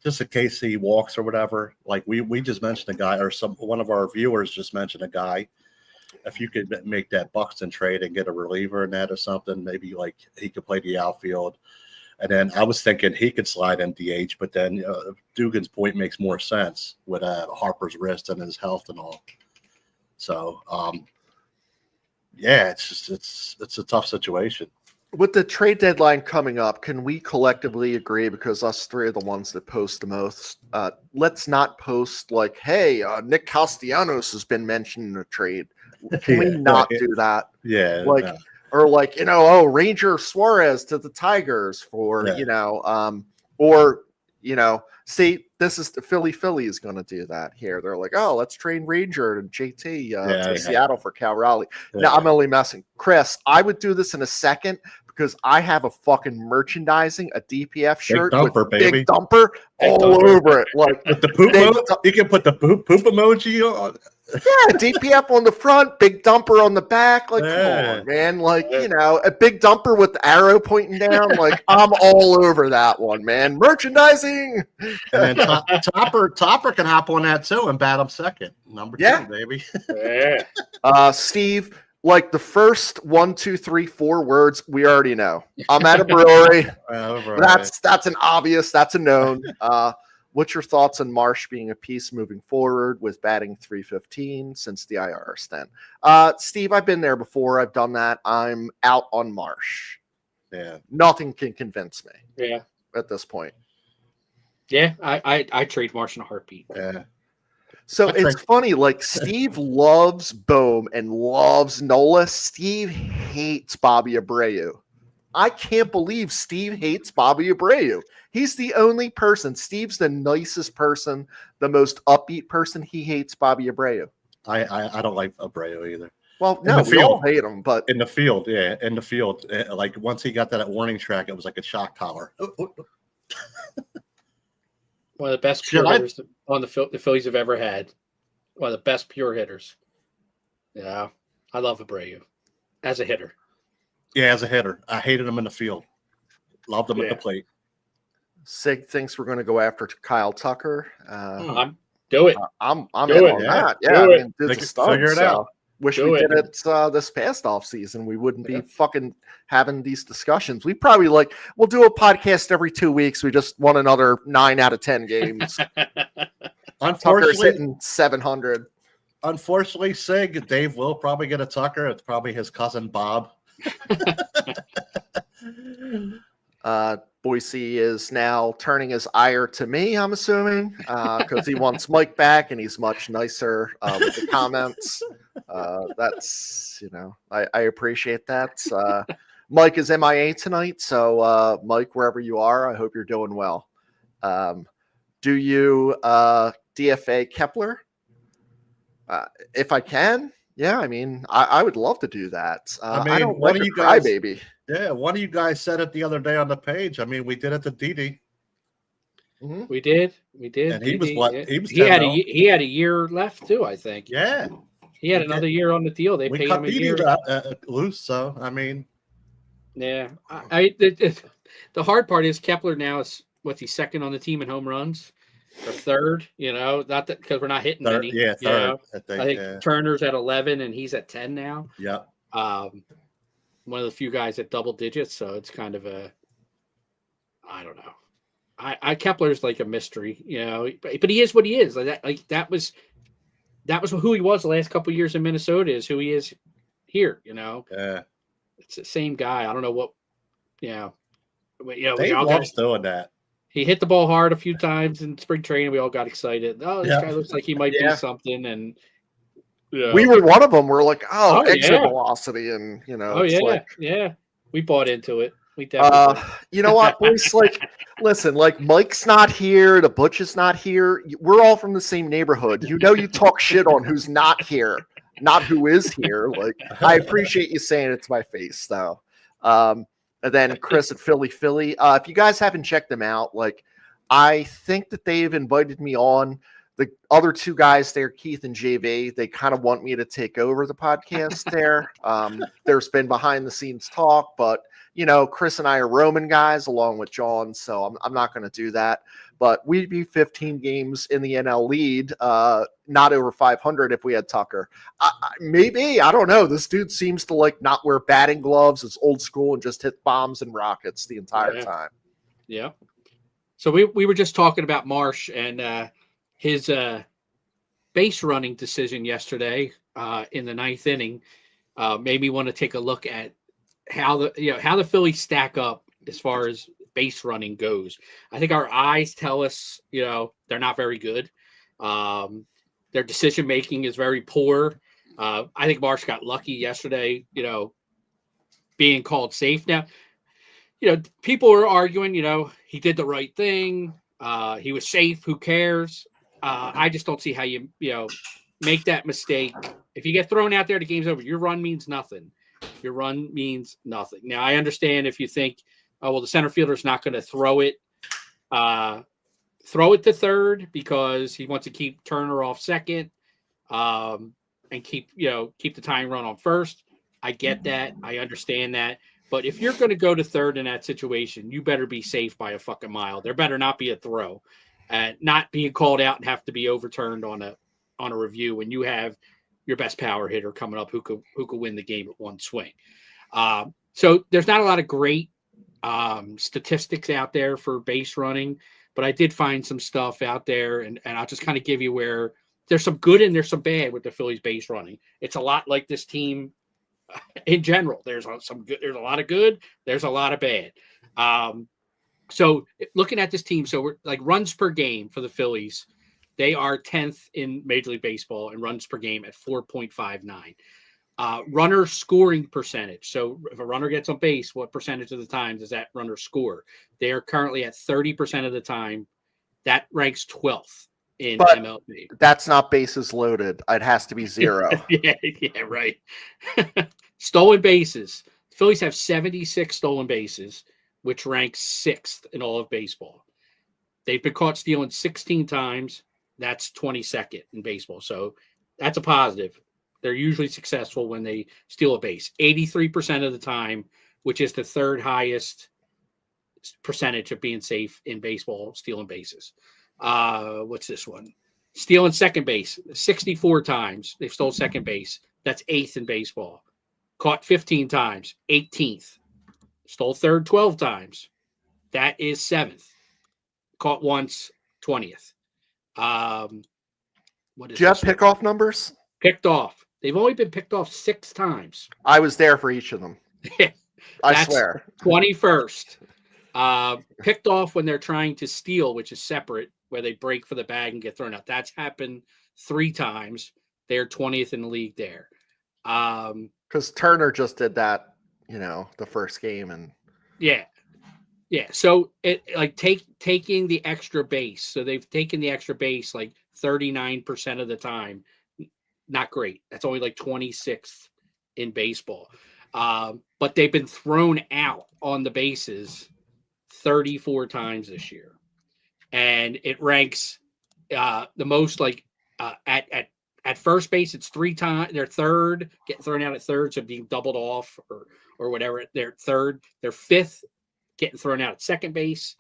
just in case he walks or whatever, like we just mentioned a guy, or one of our viewers just mentioned a guy. If you could make that Buxton trade and get a reliever in that or something, maybe like he could play the outfield. And then I was thinking he could slide in DH, but then Dugan's point makes more sense with Harper's wrist and his health and all. So, it's a tough situation. With the trade deadline coming up, can we collectively agree, because us three are the ones that post the most, let's not post like, hey, Nick Castellanos has been mentioned in a trade. Can we not do that? Yeah. Like, or like, you know, Ranger Suarez to the Tigers for, you know, or, you know, see, this is the Philly is going to do that here. They're like, oh, let's trade Ranger and JT to Seattle for Cal Raleigh. No, I'm only messing. Chris, I would do this in a second, because I have a fucking merchandising, a DPF shirt big dumper, with baby. Big Dumper all over it. Like with the poop you can put the poop emoji on. Yeah, DPF on the front, Big Dumper on the back. Like, come on, man. Like, you know, a Big Dumper with the arrow pointing down. Like, I'm all over that one, man. Merchandising. And then Topper can hop on that too and bat him second. Number 2, baby. Steve, like the first 1, 2, 3, 4 words we already know. I'm at a brewery. That's an obvious. That's a known. What's your thoughts on Marsh being a piece moving forward with batting .315 since the IR stint? Steve, I've been there before. I've done that. I'm out on Marsh. Yeah. Nothing can convince me. Yeah. At this point. Yeah, I trade Marsh in a heartbeat. Yeah. So it's funny, like Steve loves Bohm and loves Nola. Steve hates Bobby Abreu. I can't believe Steve hates Bobby Abreu. He's the only person. Steve's the nicest person, the most upbeat person. He hates Bobby Abreu. I don't like Abreu either. Well, no, we all hate him, but in the field, like once he got that warning track, it was like a shock collar. One of the best pure hitters on the Phillies have ever had. One of the best pure hitters. Yeah, I love Abreu as a hitter. Yeah, as a hitter. I hated him in the field. Loved him at the plate. Sig thinks we're going to go after Kyle Tucker. Do it. I'm in on that. Yeah, I mean, dude's a stud, figure it out. Wish we did it this past off season. We wouldn't be fucking having these discussions. We probably we'll do a podcast every 2 weeks. We just won another 9 out of 10 games. Tucker's hitting 700. Unfortunately, Sig, Dave will probably get a Tucker. It's probably his cousin Bob. Boise is now turning his ire to me, I'm assuming, because he wants Mike back and he's much nicer with the comments. That's, I appreciate that. Mike is MIA tonight, so Mike, wherever you are, I hope you're doing well. Do you DFA Kepler? If I can, yeah, I mean, I would love to do that. I don't like a crybaby. Yeah, one of you guys said it the other day on the page. I mean, we did it to Didi. Mm-hmm. We did. And he was what? Yeah. He had a year left too, I think. Yeah, he had another year on the deal. They paid him a year loose. So I mean, yeah. The hard part is Kepler now is he's second on the team in home runs. Or third, not that because we're not hitting third, many. Yeah, third. I think Turner's at 11 and he's at 10 now. Yeah. One of the few guys at double digits, so it's kind of I don't know. Kepler's like a mystery, but he is what he is. That was who he was the last couple of years in Minnesota. Is who he is here. Yeah. It's the same guy. I don't know what. Dave loves doing that. He hit the ball hard a few times in spring training. We all got excited. Oh, this guy looks like he might do something. And we were one of them. We're like, exit velocity, and yeah. We bought into it. We definitely. You know what, boys? Listen, Mike's not here. The Butch is not here. We're all from the same neighborhood. You talk shit on who's not here, not who is here. I appreciate you saying it to my face, though. And then Chris at Philly. If you guys haven't checked them out, I think that they've invited me on. The other two guys there, Keith and JV, they kind of want me to take over the podcast there. There's been behind the scenes talk, but Chris and I are Roman guys along with John, so I'm not going to do that. But we'd be 15 games in the NL lead, not over 500 if we had Tucker. Maybe, I don't know. This dude seems to not wear batting gloves. It's old school and just hit bombs and rockets the entire time. Yeah. So we were just talking about Marsh and his base running decision yesterday in the ninth inning made me want to take a look at how the Phillies stack up as far as base running goes. I think our eyes tell us, they're not very good. Their decision making is very poor. I think Marsh got lucky yesterday, being called safe. Now, people are arguing, he did the right thing. He was safe. Who cares? I just don't see how you make that mistake. If you get thrown out there, the game's over. Your run means nothing. Now, I understand if you think, the center fielder's not going to throw it to third because he wants to keep Turner off second and keep the tying run on first. I get that. I understand that. But if you're going to go to third in that situation, you better be safe by a fucking mile. There better not be a throw, not being called out and have to be overturned on a review when you have your best power hitter coming up who could win the game at one swing. So there's not a lot of great statistics out there for base running, but I did find some stuff out there, and I'll just kind of give you where there's some good and there's some bad with the Phillies base running. It's a lot like this team in general. There's some good, there's a lot of good, there's a lot of bad. So looking at this team, so we're runs per game for the Phillies, they are 10th in Major League Baseball in runs per game at 4.59. Runner scoring percentage. So if a runner gets on base, what percentage of the time does that runner score? They are currently at 30% of the time. That ranks 12th in MLB. That's not bases loaded. It has to be 0. yeah, right. Stolen bases. The Phillies have 76 stolen bases, which ranks 6th in all of baseball. They've been caught stealing 16 times. That's 22nd in baseball. So that's a positive. They're usually successful when they steal a base. 83% of the time, which is the third highest percentage of being safe in baseball, stealing bases. What's this one? Stealing second base. 64 times they've stole second base. That's 8th in baseball. Caught 15 times. 18th. Stole third 12 times. That is 7th. Caught once. 20th. What is Do you have this? pickoff numbers? Picked off. They've only been picked off 6 times. I was there for each of them. I That's swear. 21st. Picked off when they're trying to steal, which is separate, where they break for the bag and get thrown out. That's happened 3 times. They're 20th in the league there. Because Turner just did that, the first game, and Yeah. So it like taking the extra base. So they've taken the extra base like 39% of the time. Not great. That's only like 26th in baseball. But they've been thrown out on the bases 34 times this year. And it ranks the most like at first base, it's 3 times. They're third, getting thrown out at third, so being doubled off or whatever. They're third. They're 5th, getting thrown out at second base.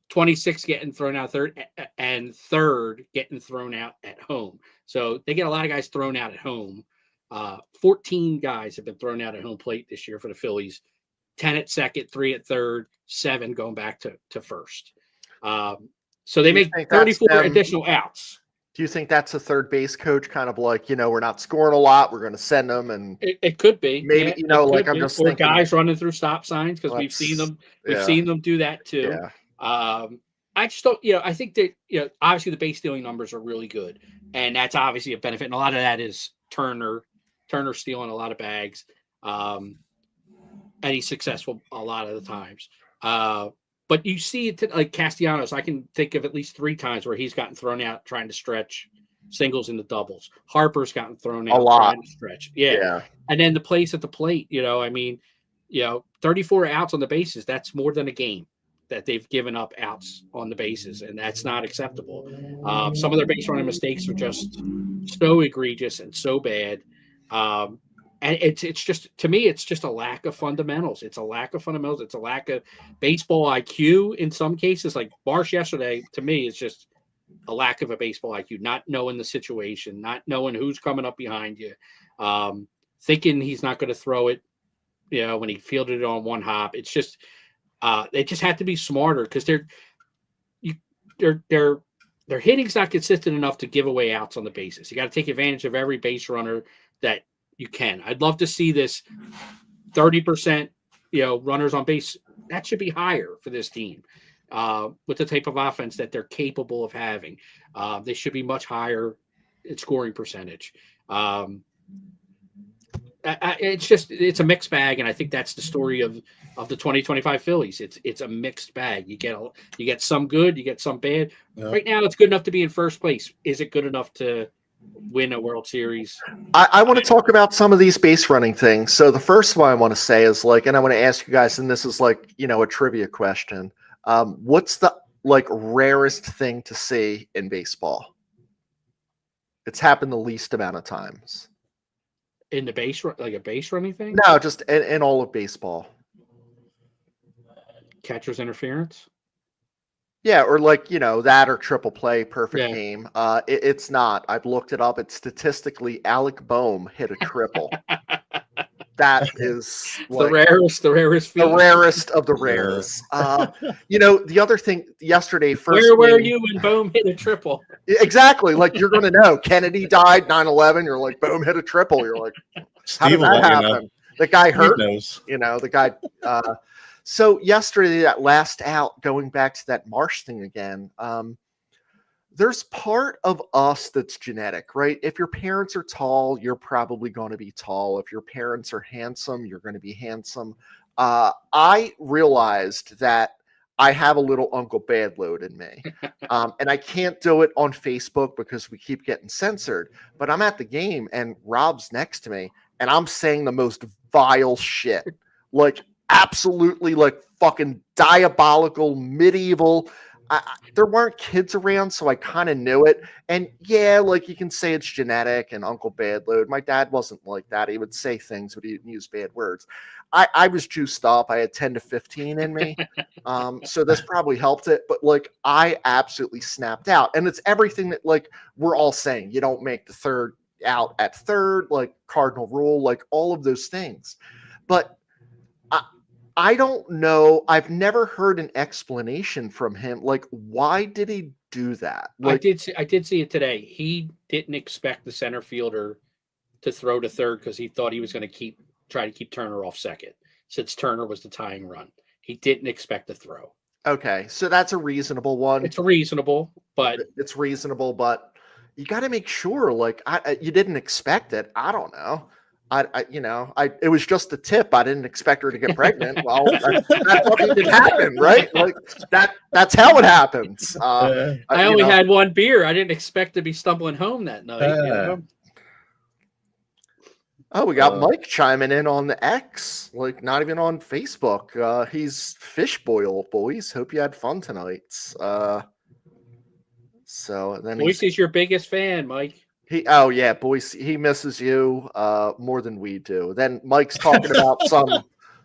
26 getting thrown out third, and third getting thrown out at home. So they get a lot of guys thrown out at home. 14 guys have been thrown out at home plate this year for the Phillies. 10 at second, 3 at third, 7 going back to first. So they make 34 additional outs. Do you think that's a third base coach kind of like, we're not scoring a lot, we're going to send them? And it could be. Maybe, I'm just thinking. Or guys running through stop signs, because we've seen them. We've seen them do that too. Yeah. I just don't, I think that, obviously the base stealing numbers are really good, and that's obviously a benefit. And a lot of that is Turner stealing a lot of bags. And he's successful a lot of the times. But you see it like Castellanos. I can think of at least 3 times where he's gotten thrown out trying to stretch singles into doubles. Harper's gotten thrown out a lot trying to stretch. Yeah. And then the plays at the plate, 34 outs on the bases, that's more than a game that they've given up outs on the bases, and that's not acceptable. Some of their base running mistakes are just so egregious and so bad. And it's just, to me, it's just a lack of fundamentals. It's a lack of fundamentals. It's a lack of baseball IQ in some cases. Like Marsh yesterday, to me, is just a lack of a baseball IQ, not knowing the situation, not knowing who's coming up behind you, thinking he's not going to throw it, when he fielded it on one hop. It's just, they just have to be smarter, because their hitting's not consistent enough to give away outs on the bases. You got to take advantage of every base runner that you can. I'd love to see this 30%, runners on base. That should be higher for this team with the type of offense that they're capable of having. They should be much higher in scoring percentage. It's a mixed bag, and I think that's the story of the 2025 Phillies. It's a mixed bag. You get some good, you get some bad. Yeah. Right now, it's good enough to be in first place. Is it good enough to win a World Series? I want to talk about some of these base running things. So the first one I want to say is and I want to ask you guys, and this is a trivia question. What's the rarest thing to see in baseball? It's happened the least amount of times. In the base, like a base running thing? No, just in all of baseball. Catcher's interference? Yeah, or that or triple play, perfect game. It's not. I've looked it up. It's statistically Alec Boehm hit a triple. That is the rarest feat. The rarest of the rares. The other thing yesterday, where were you when Boehm hit a triple? Exactly. You're going to know. Kennedy died 9/11. You're like, Boehm hit a triple. You're like, how did that happen? The guy hurt. The guy. So yesterday, that last out, going back to that Marsh thing again, there's part of us that's genetic, right? If your parents are tall, you're probably going to be tall. If your parents are handsome, you're going to be handsome. I realized that I have a little Uncle Badload in me. And I can't do it on Facebook because we keep getting censored. But I'm at the game and Rob's next to me and I'm saying the most vile shit. Absolutely fucking diabolical, medieval. There weren't kids around, so I kind of knew it. And yeah, you can say it's genetic and Uncle Badload. My dad wasn't like that. He would say things, but he didn't use bad words. I was juiced up. I had 10 to 15 in me. So this probably helped it. But I absolutely snapped out. And it's everything that we're all saying. You don't make the third out at third, cardinal rule, all of those things. But I don't know. I've never heard an explanation from him. Like, why did he do that? Like, I did see it today. He didn't expect the center fielder to throw to third because he thought he was going to try to keep Turner off second, since Turner was the tying run. He didn't expect to throw. okay, so that's a reasonable one. It's reasonable, but you got to make sure. Like, you didn't expect it. I don't know. It was just a tip. I didn't expect her to get pregnant. Well, that fucking happened, right? Like that's how it happens. I only had one beer. I didn't expect to be stumbling home that night. You know? Oh, we got Mike chiming in on the X, like not even on Facebook. He's fish boil, boys. Hope you had fun tonight. So then Boise's your biggest fan, Mike. Boise, he misses you more than we do. Then Mike's talking about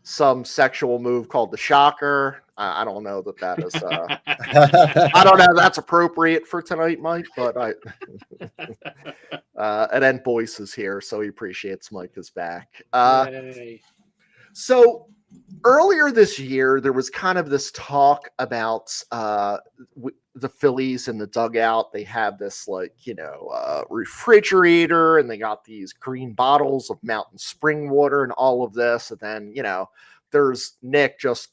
some sexual move called the shocker. I don't know that is. I don't know if that's appropriate for tonight, Mike. But and then Boyce is here, so he appreciates Mike is back. So earlier this year, there was kind of this talk about the Phillies in the dugout. They have this refrigerator, and they got these green bottles of mountain spring water and all of this. And then, there's Nick just,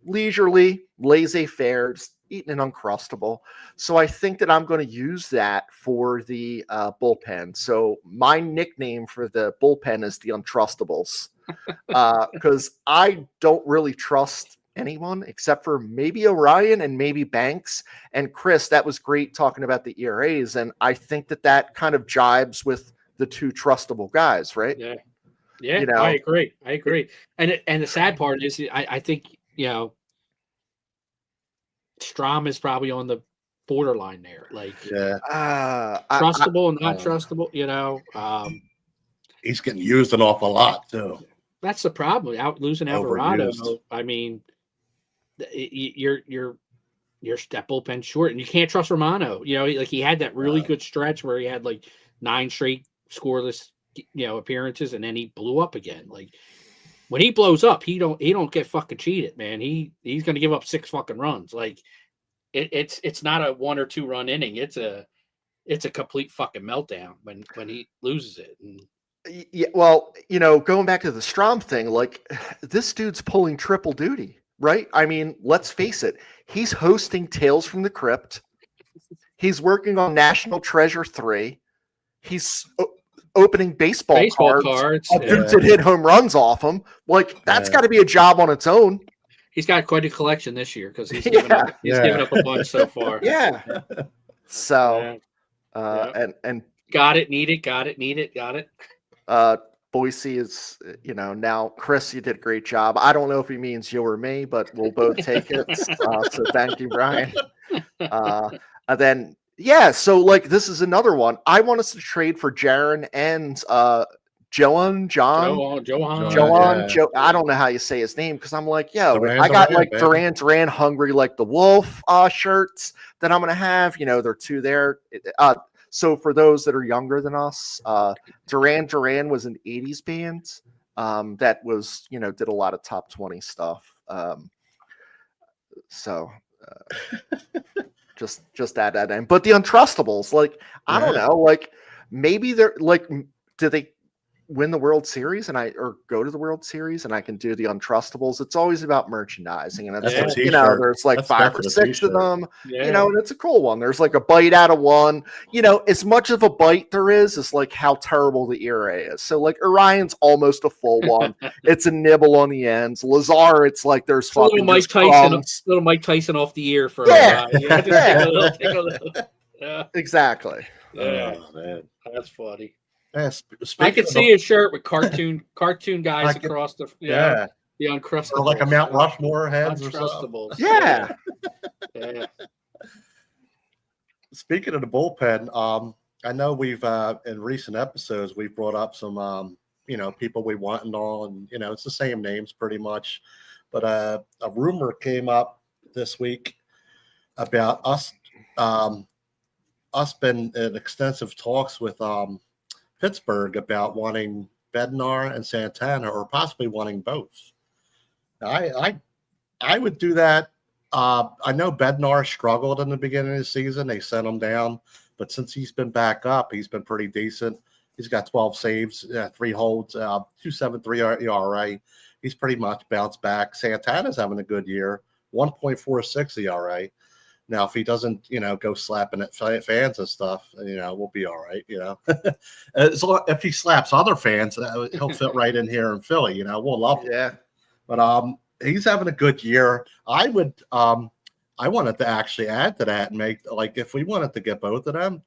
leisurely, laissez-faire, just eating an Uncrustable. So I think that I'm going to use that for the bullpen. So my nickname for the bullpen is the Untrustables. Because I don't really trust anyone except for maybe Orion and maybe Banks. And Chris, that was great talking about the ERAs, and I think that kind of jibes with the two trustable guys, right? Yeah, I agree. And the sad part is, I think Strom is probably on the borderline there, trustable and not trustable. He's getting used an awful lot too. That's the problem. Losing Alvarado. I mean, you're that bullpen short, and you can't trust Romano. He had that really good stretch where he had 9 straight scoreless, appearances, and then he blew up again. Like, when he blows up, he don't get fucking cheated, man. He's going to give up 6 fucking runs. Like, it's not a 1 or 2 run inning. It's a complete fucking meltdown when he loses it. And, yeah, well, going back to the Strom thing, this dude's pulling triple duty, right? I mean, let's face it. He's hosting Tales from the Crypt. He's working on National Treasure 3. He's opening baseball cards. Dudes that hit home runs off him. That's got to be a job on its own. He's got quite a collection this year because he's given up a bunch so far. Yeah. So, and got it, need it. Boise is, now Chris, you did a great job. I don't know if he means you or me, but we'll both take it. So thank you, Brian. And then, so this is another one. I want us to trade for Jaron and Joan. I don't know how you say his name because I'm I got Duran Hungry like the Wolf shirts that I'm gonna have. There are 2 there. So for those that are younger than us, Duran was an 80s band that was, did a lot of top 20 stuff. Just add that in. But the Untrustables, I don't know, maybe they're do they win the World Series or go to the World Series and I can do the Untrustables? It's always about merchandising, and it's there's 5 or 6 of them, and it's a cool one. There's a bite out of one, as much of a bite there is how terrible the ERA is. So Orion's almost a full one. It's a nibble on the ends. Lazar, it's there's fucking little Mike Tyson off the ear for take a little. Yeah. Exactly. Yeah. Oh, man. That's funny. Yeah, I could see his shirt with cartoon guys across the the Uncrustables, or like a Mount Rushmore heads or something. Yeah. Yeah. Speaking of the bullpen, I know we've in recent episodes we've brought up some people we want and all, and it's the same names pretty much, but a rumor came up this week about us been in extensive talks with Pittsburgh about wanting Bednar and Santana, or possibly wanting both. I would do that. I know Bednar struggled in the beginning of the season. They sent him down, but since he's been back up, he's been pretty decent. He's got 12 saves, 3 holds, 2.73 ERA. He's pretty much bounced back. Santana's having a good year, 1.46 ERA. Now, if he doesn't, go slapping at fans and stuff, we'll be all right. If he slaps other fans, he'll fit right in here in Philly. We'll love him. Yeah. But he's having a good year. I wanted to actually add to that and make, like, if we wanted to get both of them,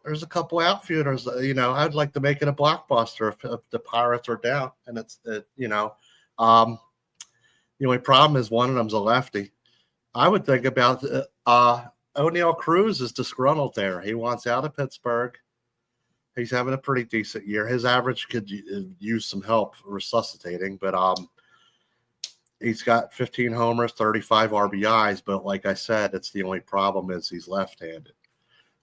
there's a couple outfielders, I'd like to make it a blockbuster if the Pirates are down. And the only problem is one of them's a lefty. I would think about O'Neal Cruz is disgruntled there. He wants out of Pittsburgh. He's having a pretty decent year. His average could use some help resuscitating, but he's got 15 homers, 35 RBIs. But like I said, it's the only problem is he's left-handed.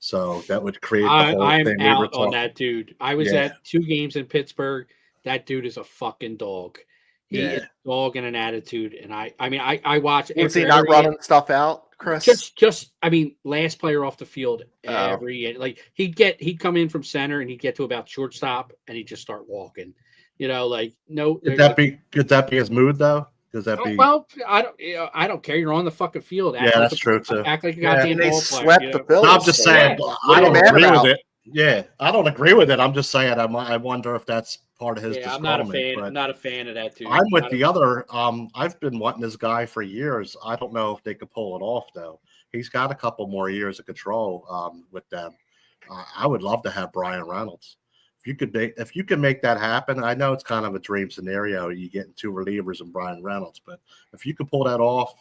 So that would create the whole I'm thing. out on that dude. I was at 2 games in Pittsburgh. That dude is a fucking dog. He is a dog and an attitude. And I watch. Was he not running stuff out, Chris? Just last player off the field he'd come in from center and he'd get to about shortstop and he'd just start walking. No. Could that be his mood though? Does that be? Well, I don't care. You're on the fucking field. That's true too. Act like a goddamn ball player. Swept the Bills. I'm just saying. I don't agree with it. Yeah, I don't agree with it. I'm just saying. I wonder if that's part of his. I'm not a fan. I'm not a fan of that, dude. I'm with the other. I've been wanting this guy for years. I don't know if they could pull it off though. He's got a couple more years of control with them. I would love to have Brian Reynolds. If you can make that happen, I know it's kind of a dream scenario. You get 2 relievers and Brian Reynolds, but if you could pull that off,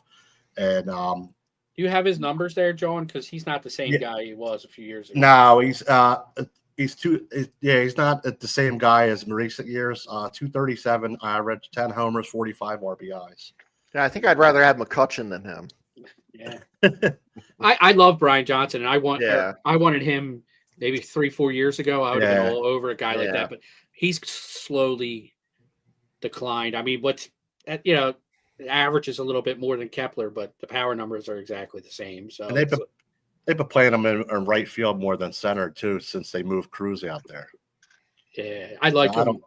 and do you have his numbers there, John? Because he's not the same guy he was a few years ago. No, he's not the same guy as in recent years. 237 average, 10 homers, 45 RBIs. Yeah, I think I'd rather have McCutcheon than him. Yeah, I love Brian Johnson, and I wanted him. Maybe 3-4 years ago, I would have been all over a guy like that, but he's slowly declined. The average is a little bit more than Kepler, but the power numbers are exactly the same. So and they've been playing him in right field more than center too since they moved Cruz out there. Yeah, I like him.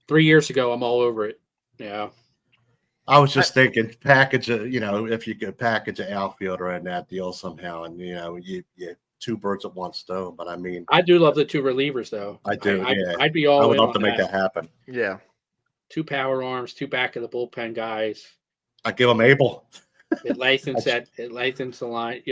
3 years ago, I'm all over it. Yeah. I was just thinking package, if you could package an outfielder in that deal somehow, and you 2 birds at one stone. But I do love the 2 relievers though. I do. I'd be all. I would love to make that happen. Yeah. 2 power arms, 2 back of the bullpen guys. I give them Abel. It lengthens the line.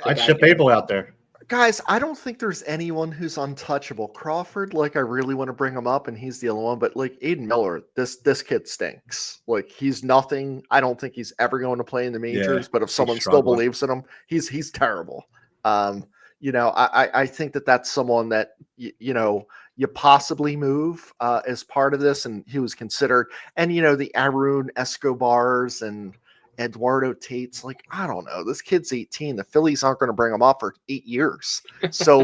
I'd ship Abel out there. Guys, I don't think there's anyone who's untouchable. Crawford, I really want to bring him up, and he's the only one. But Aiden Miller, this kid stinks. He's nothing. I don't think he's ever going to play in the majors. But if someone still believes in him, he's terrible. I think that's someone that you possibly move as part of this, and he was considered. And the Arun Escobars and Eduardo Tate's, I don't know. This kid's 18. The Phillies aren't going to bring him up for 8 years. So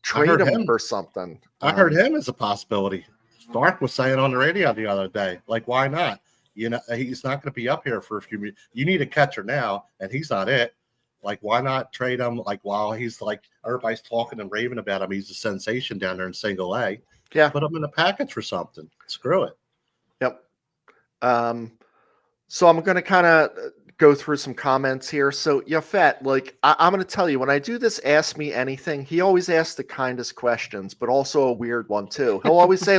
trade him for something. I heard him as a possibility. Stark was saying on the radio the other day, why not? He's not going to be up here for a few minutes. You need a catcher now, and he's not it. Why not trade him? While he's everybody's talking and raving about him, he's a sensation down there in Single A. Yeah, put him in a package for something. Screw it. Yep. So I'm going to kind of go through some comments here. So Yafet, I'm going to tell you, when I do this Ask Me Anything, he always asks the kindest questions, but also a weird one too. He'll always say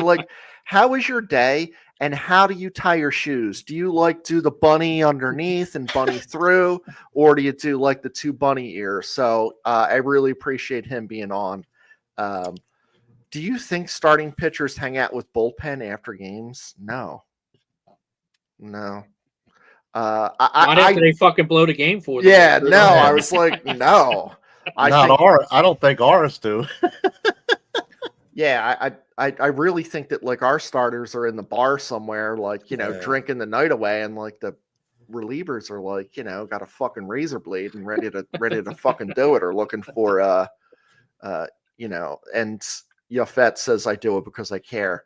how was your day? And how do you tie your shoes? Do you do the bunny underneath and bunny through, or do you do the 2 bunny ears? So I really appreciate him being on. Do you think starting pitchers hang out with bullpen after games? No. Not after they fucking blow the game for them. Yeah, no. I was no. I don't think ours do. Yeah, I really think that our starters are in the bar somewhere, drinking the night away, and the relievers are got a fucking razor blade and ready to fucking do it, or looking for and Yafet says I do it because I care.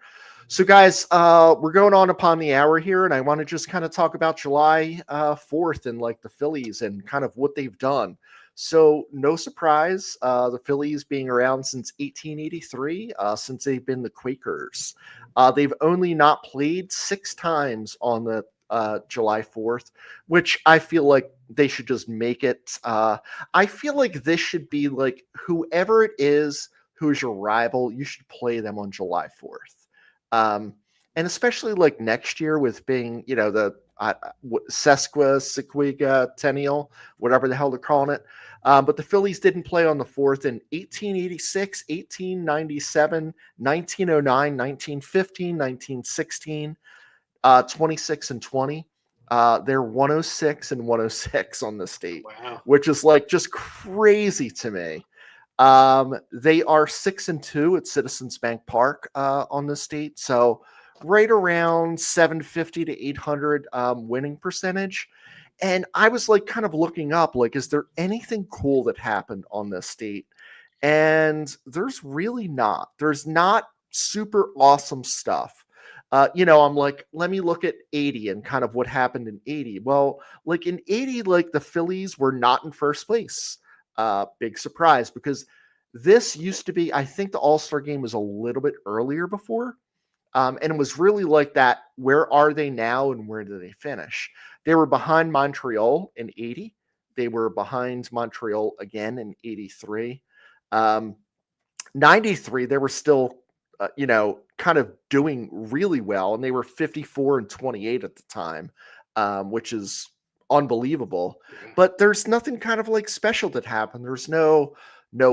So, guys, we're going on upon the hour here, and I want to just kind of talk about July 4th and like the Phillies and kind of what they've done. So, no surprise, the Phillies being around since 1883, since they've been the Quakers. They've only not played 6 times on the July 4th, which I feel like they should just make it. I feel like this should be like whoever it is who's your rival, you should play them on July 4th. And especially like next year with being, the Sesquicentennial, whatever the hell they're calling it. But the Phillies didn't play on the 4th in 1886, 1897, 1909, 1915, 1916, 26 and 20. They're 106 and 106 on this date, Wow. which is like just crazy to me. They are 6-2 at Citizens Bank Park on this date, so right around 750 to 800 winning percentage. And I was like kind of looking up, like, is there anything cool that happened on this date? And there's really not. There's not super awesome stuff. I'm like, let me look at 80 and kind of what happened in 80. Well, like in 80, like the Phillies were not in first place. Big surprise, because this used to be, I think the All-Star game was a little bit earlier before. And it was really like that. Where are they now and where do they finish? They were behind Montreal in 80. They were behind Montreal again in 83. 93, they were still, kind of doing really well. And they were 54 and 28 at the time, which is unbelievable. But there's nothing kind of like special that happened. There's no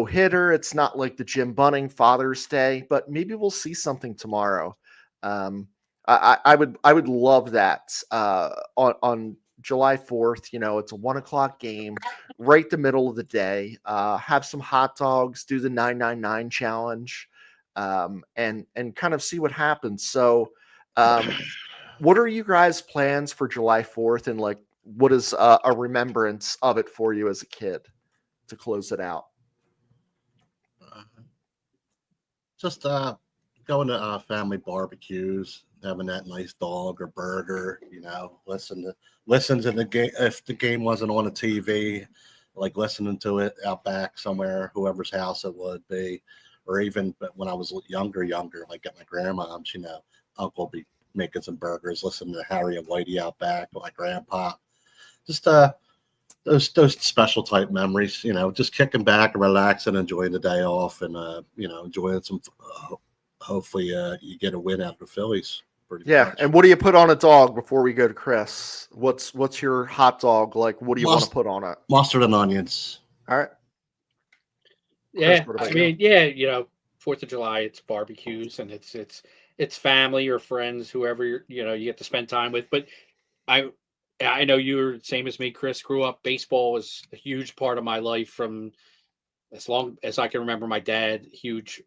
hitter. It's not like the Jim Bunning Father's Day, but maybe we'll see something tomorrow. I would love that on July 4th. It's a 1:00 game, right the middle of the day. Have some hot dogs, do the 999 challenge, and kind of see what happens. So, what are you guys' plans for July 4th, and like what is a remembrance of it for you as a kid to close it out? Just going to family barbecues, having that nice dog or burger, listen to the game. If the game wasn't on the TV, like listening to it out back somewhere, whoever's house it would be, or even when I was younger, like at my grandmom's, uncle be making some burgers, listening to Harry and Whitey out back, with my grandpa. Just those special type memories, just kicking back and relaxing, enjoying the day off, and enjoying some. Hopefully, you get a win out of the Phillies. Yeah, much. And what do you put on a dog before we go to Chris? What's your hot dog like? What do you want to put on it? Mustard and onions. All right. Yeah, Chris, I mean, yeah, 4th of July, it's barbecues and it's family or friends, whoever you get to spend time with. But I know you're the same as me, Chris. Grew up, baseball was a huge part of my life from as long as I can remember. My dad, huge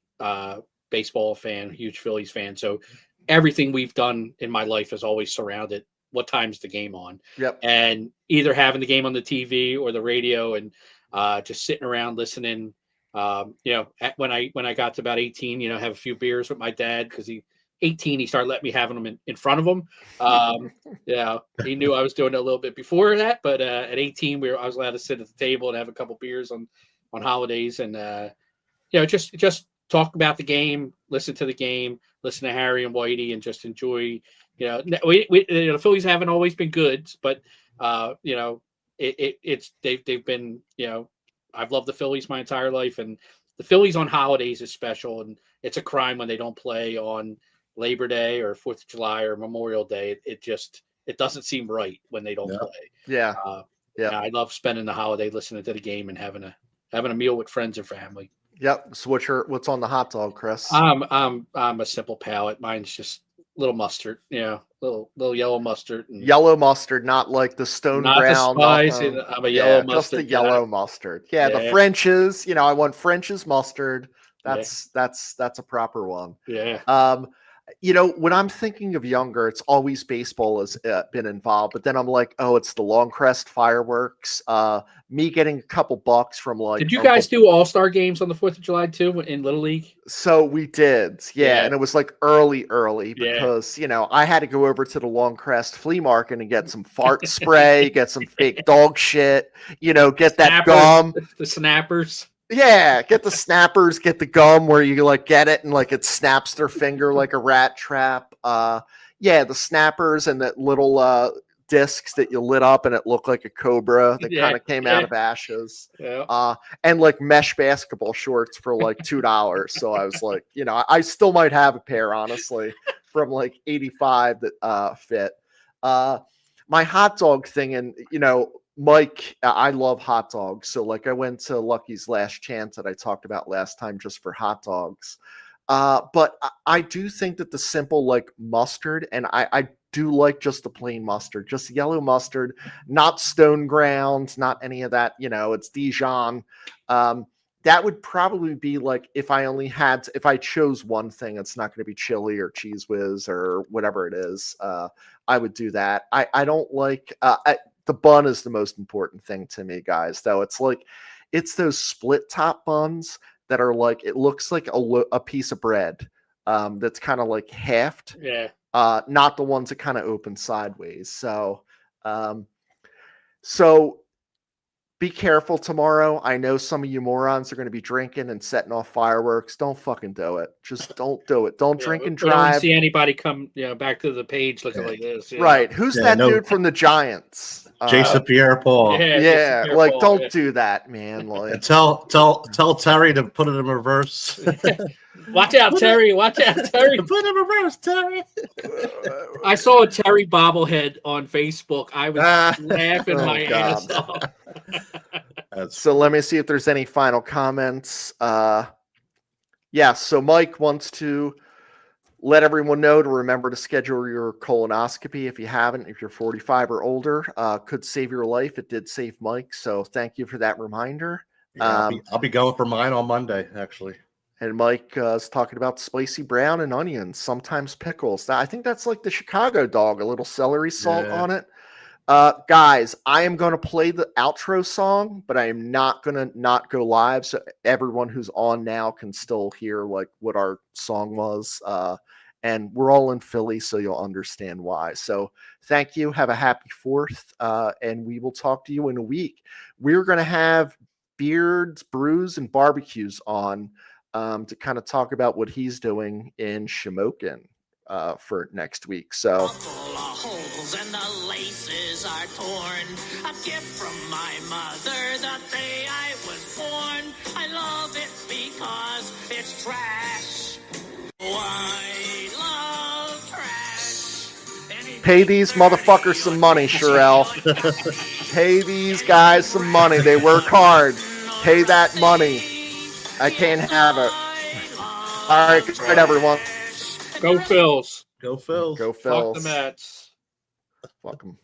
baseball fan, huge Phillies fan. So everything we've done in my life has always surrounded what time's the game on. Yep. And either having the game on the TV or the radio and just sitting around listening. When I got to about 18, have a few beers with my dad, because he started letting me having them in front of him. He knew I was doing it a little bit before that, but at 18, I was allowed to sit at the table and have a couple beers on holidays, and just talk about the game, listen to the game, listen to Harry and Whitey, and just enjoy. The Phillies haven't always been good, but they've been. I've loved the Phillies my entire life, and the Phillies on holidays is special, and it's a crime when they don't play on Labor Day or 4th of July or Memorial Day. It doesn't seem right when they don't play. Yeah. I love spending the holiday listening to the game and having a meal with friends or family. Yep. So what's on the hot dog, Chris? I'm a simple palate. Mine's just little mustard, little yellow mustard. Yellow mustard, not like the stone not ground. The spice, I'm a yellow mustard. Just the yellow mustard. Yeah, the French's. I want French's mustard. That's a proper one. Yeah. when I'm thinking of younger, it's always baseball has been involved. But then I'm like, oh, it's the Longcrest fireworks. Me getting a couple bucks from like. Did you guys do All-Star games on the 4th of July too in Little League? So we did, yeah. And it was like early because I had to go over to the Longcrest flea market and get some fart spray, get some fake dog shit, get that gum, the snappers. Yeah, get the snappers, get the gum where you like get it and like it snaps their finger like a rat trap. The snappers and that little discs that you lit up and it looked like a cobra that kind of came out of ashes. Yeah. And like mesh basketball shorts for like $2. So I was like, I still might have a pair, honestly, from like 85 that fit. My hot dog thing, and Mike, I love hot dogs. So like I went to Lucky's Last Chance that I talked about last time just for hot dogs. But I do think that the simple like mustard, and I do like just the plain mustard, just yellow mustard, not stone ground, not any of that, it's Dijon. That would probably be like if I chose one thing, it's not going to be chili or Cheese Whiz or whatever it is. I would do that. I don't like the bun is the most important thing to me, guys, though. It's those split top buns that are like, it looks like a piece of bread that's kind of like halved. Yeah. Not the ones that kind of open sideways. So be careful tomorrow. I know some of you morons are going to be drinking and setting off fireworks. Don't fucking do it. Just don't do it. Don't drink and drive. I don't see anybody come back to the page looking like this. Right. Who's that dude from the Giants? Jason Pierre-Paul. Don't do that, man. Like, and tell Terry to put it in reverse. Watch out, Terry. Watch out, Terry. Put it in reverse, Terry. I saw a Terry bobblehead on Facebook. I was laughing my ass off. So let me see if there's any final comments. So Mike wants to let everyone know to remember to schedule your colonoscopy if you haven't. If you're 45 or older, could save your life. It did save Mike, so thank you for that reminder. Yeah, I'll be going for mine on Monday, actually. And Mike is talking about spicy brown and onions, sometimes pickles. I think that's like the Chicago dog, a little celery salt on it. Guys, I am going to play the outro song, but I am not going to not go live. So everyone who's on now can still hear like what our song was. And we're all in Philly, so you'll understand why. So thank you. Have a happy 4th. And we will talk to you in a week. We're going to have Beards, Brews, and Barbecues on to kind of talk about what he's doing in Shamokin for next week. So holes and the laces are torn. A gift from my mother the day I was born. I love it because it's trash. I love trash. Pay these motherfuckers some money, Sherelle. Pay these guys some money. They work hard. Pay that money. I can't have it. All right, good night, everyone. Go Phils. Go Phils. Go Phils. Fuck the Mets. Fuck them.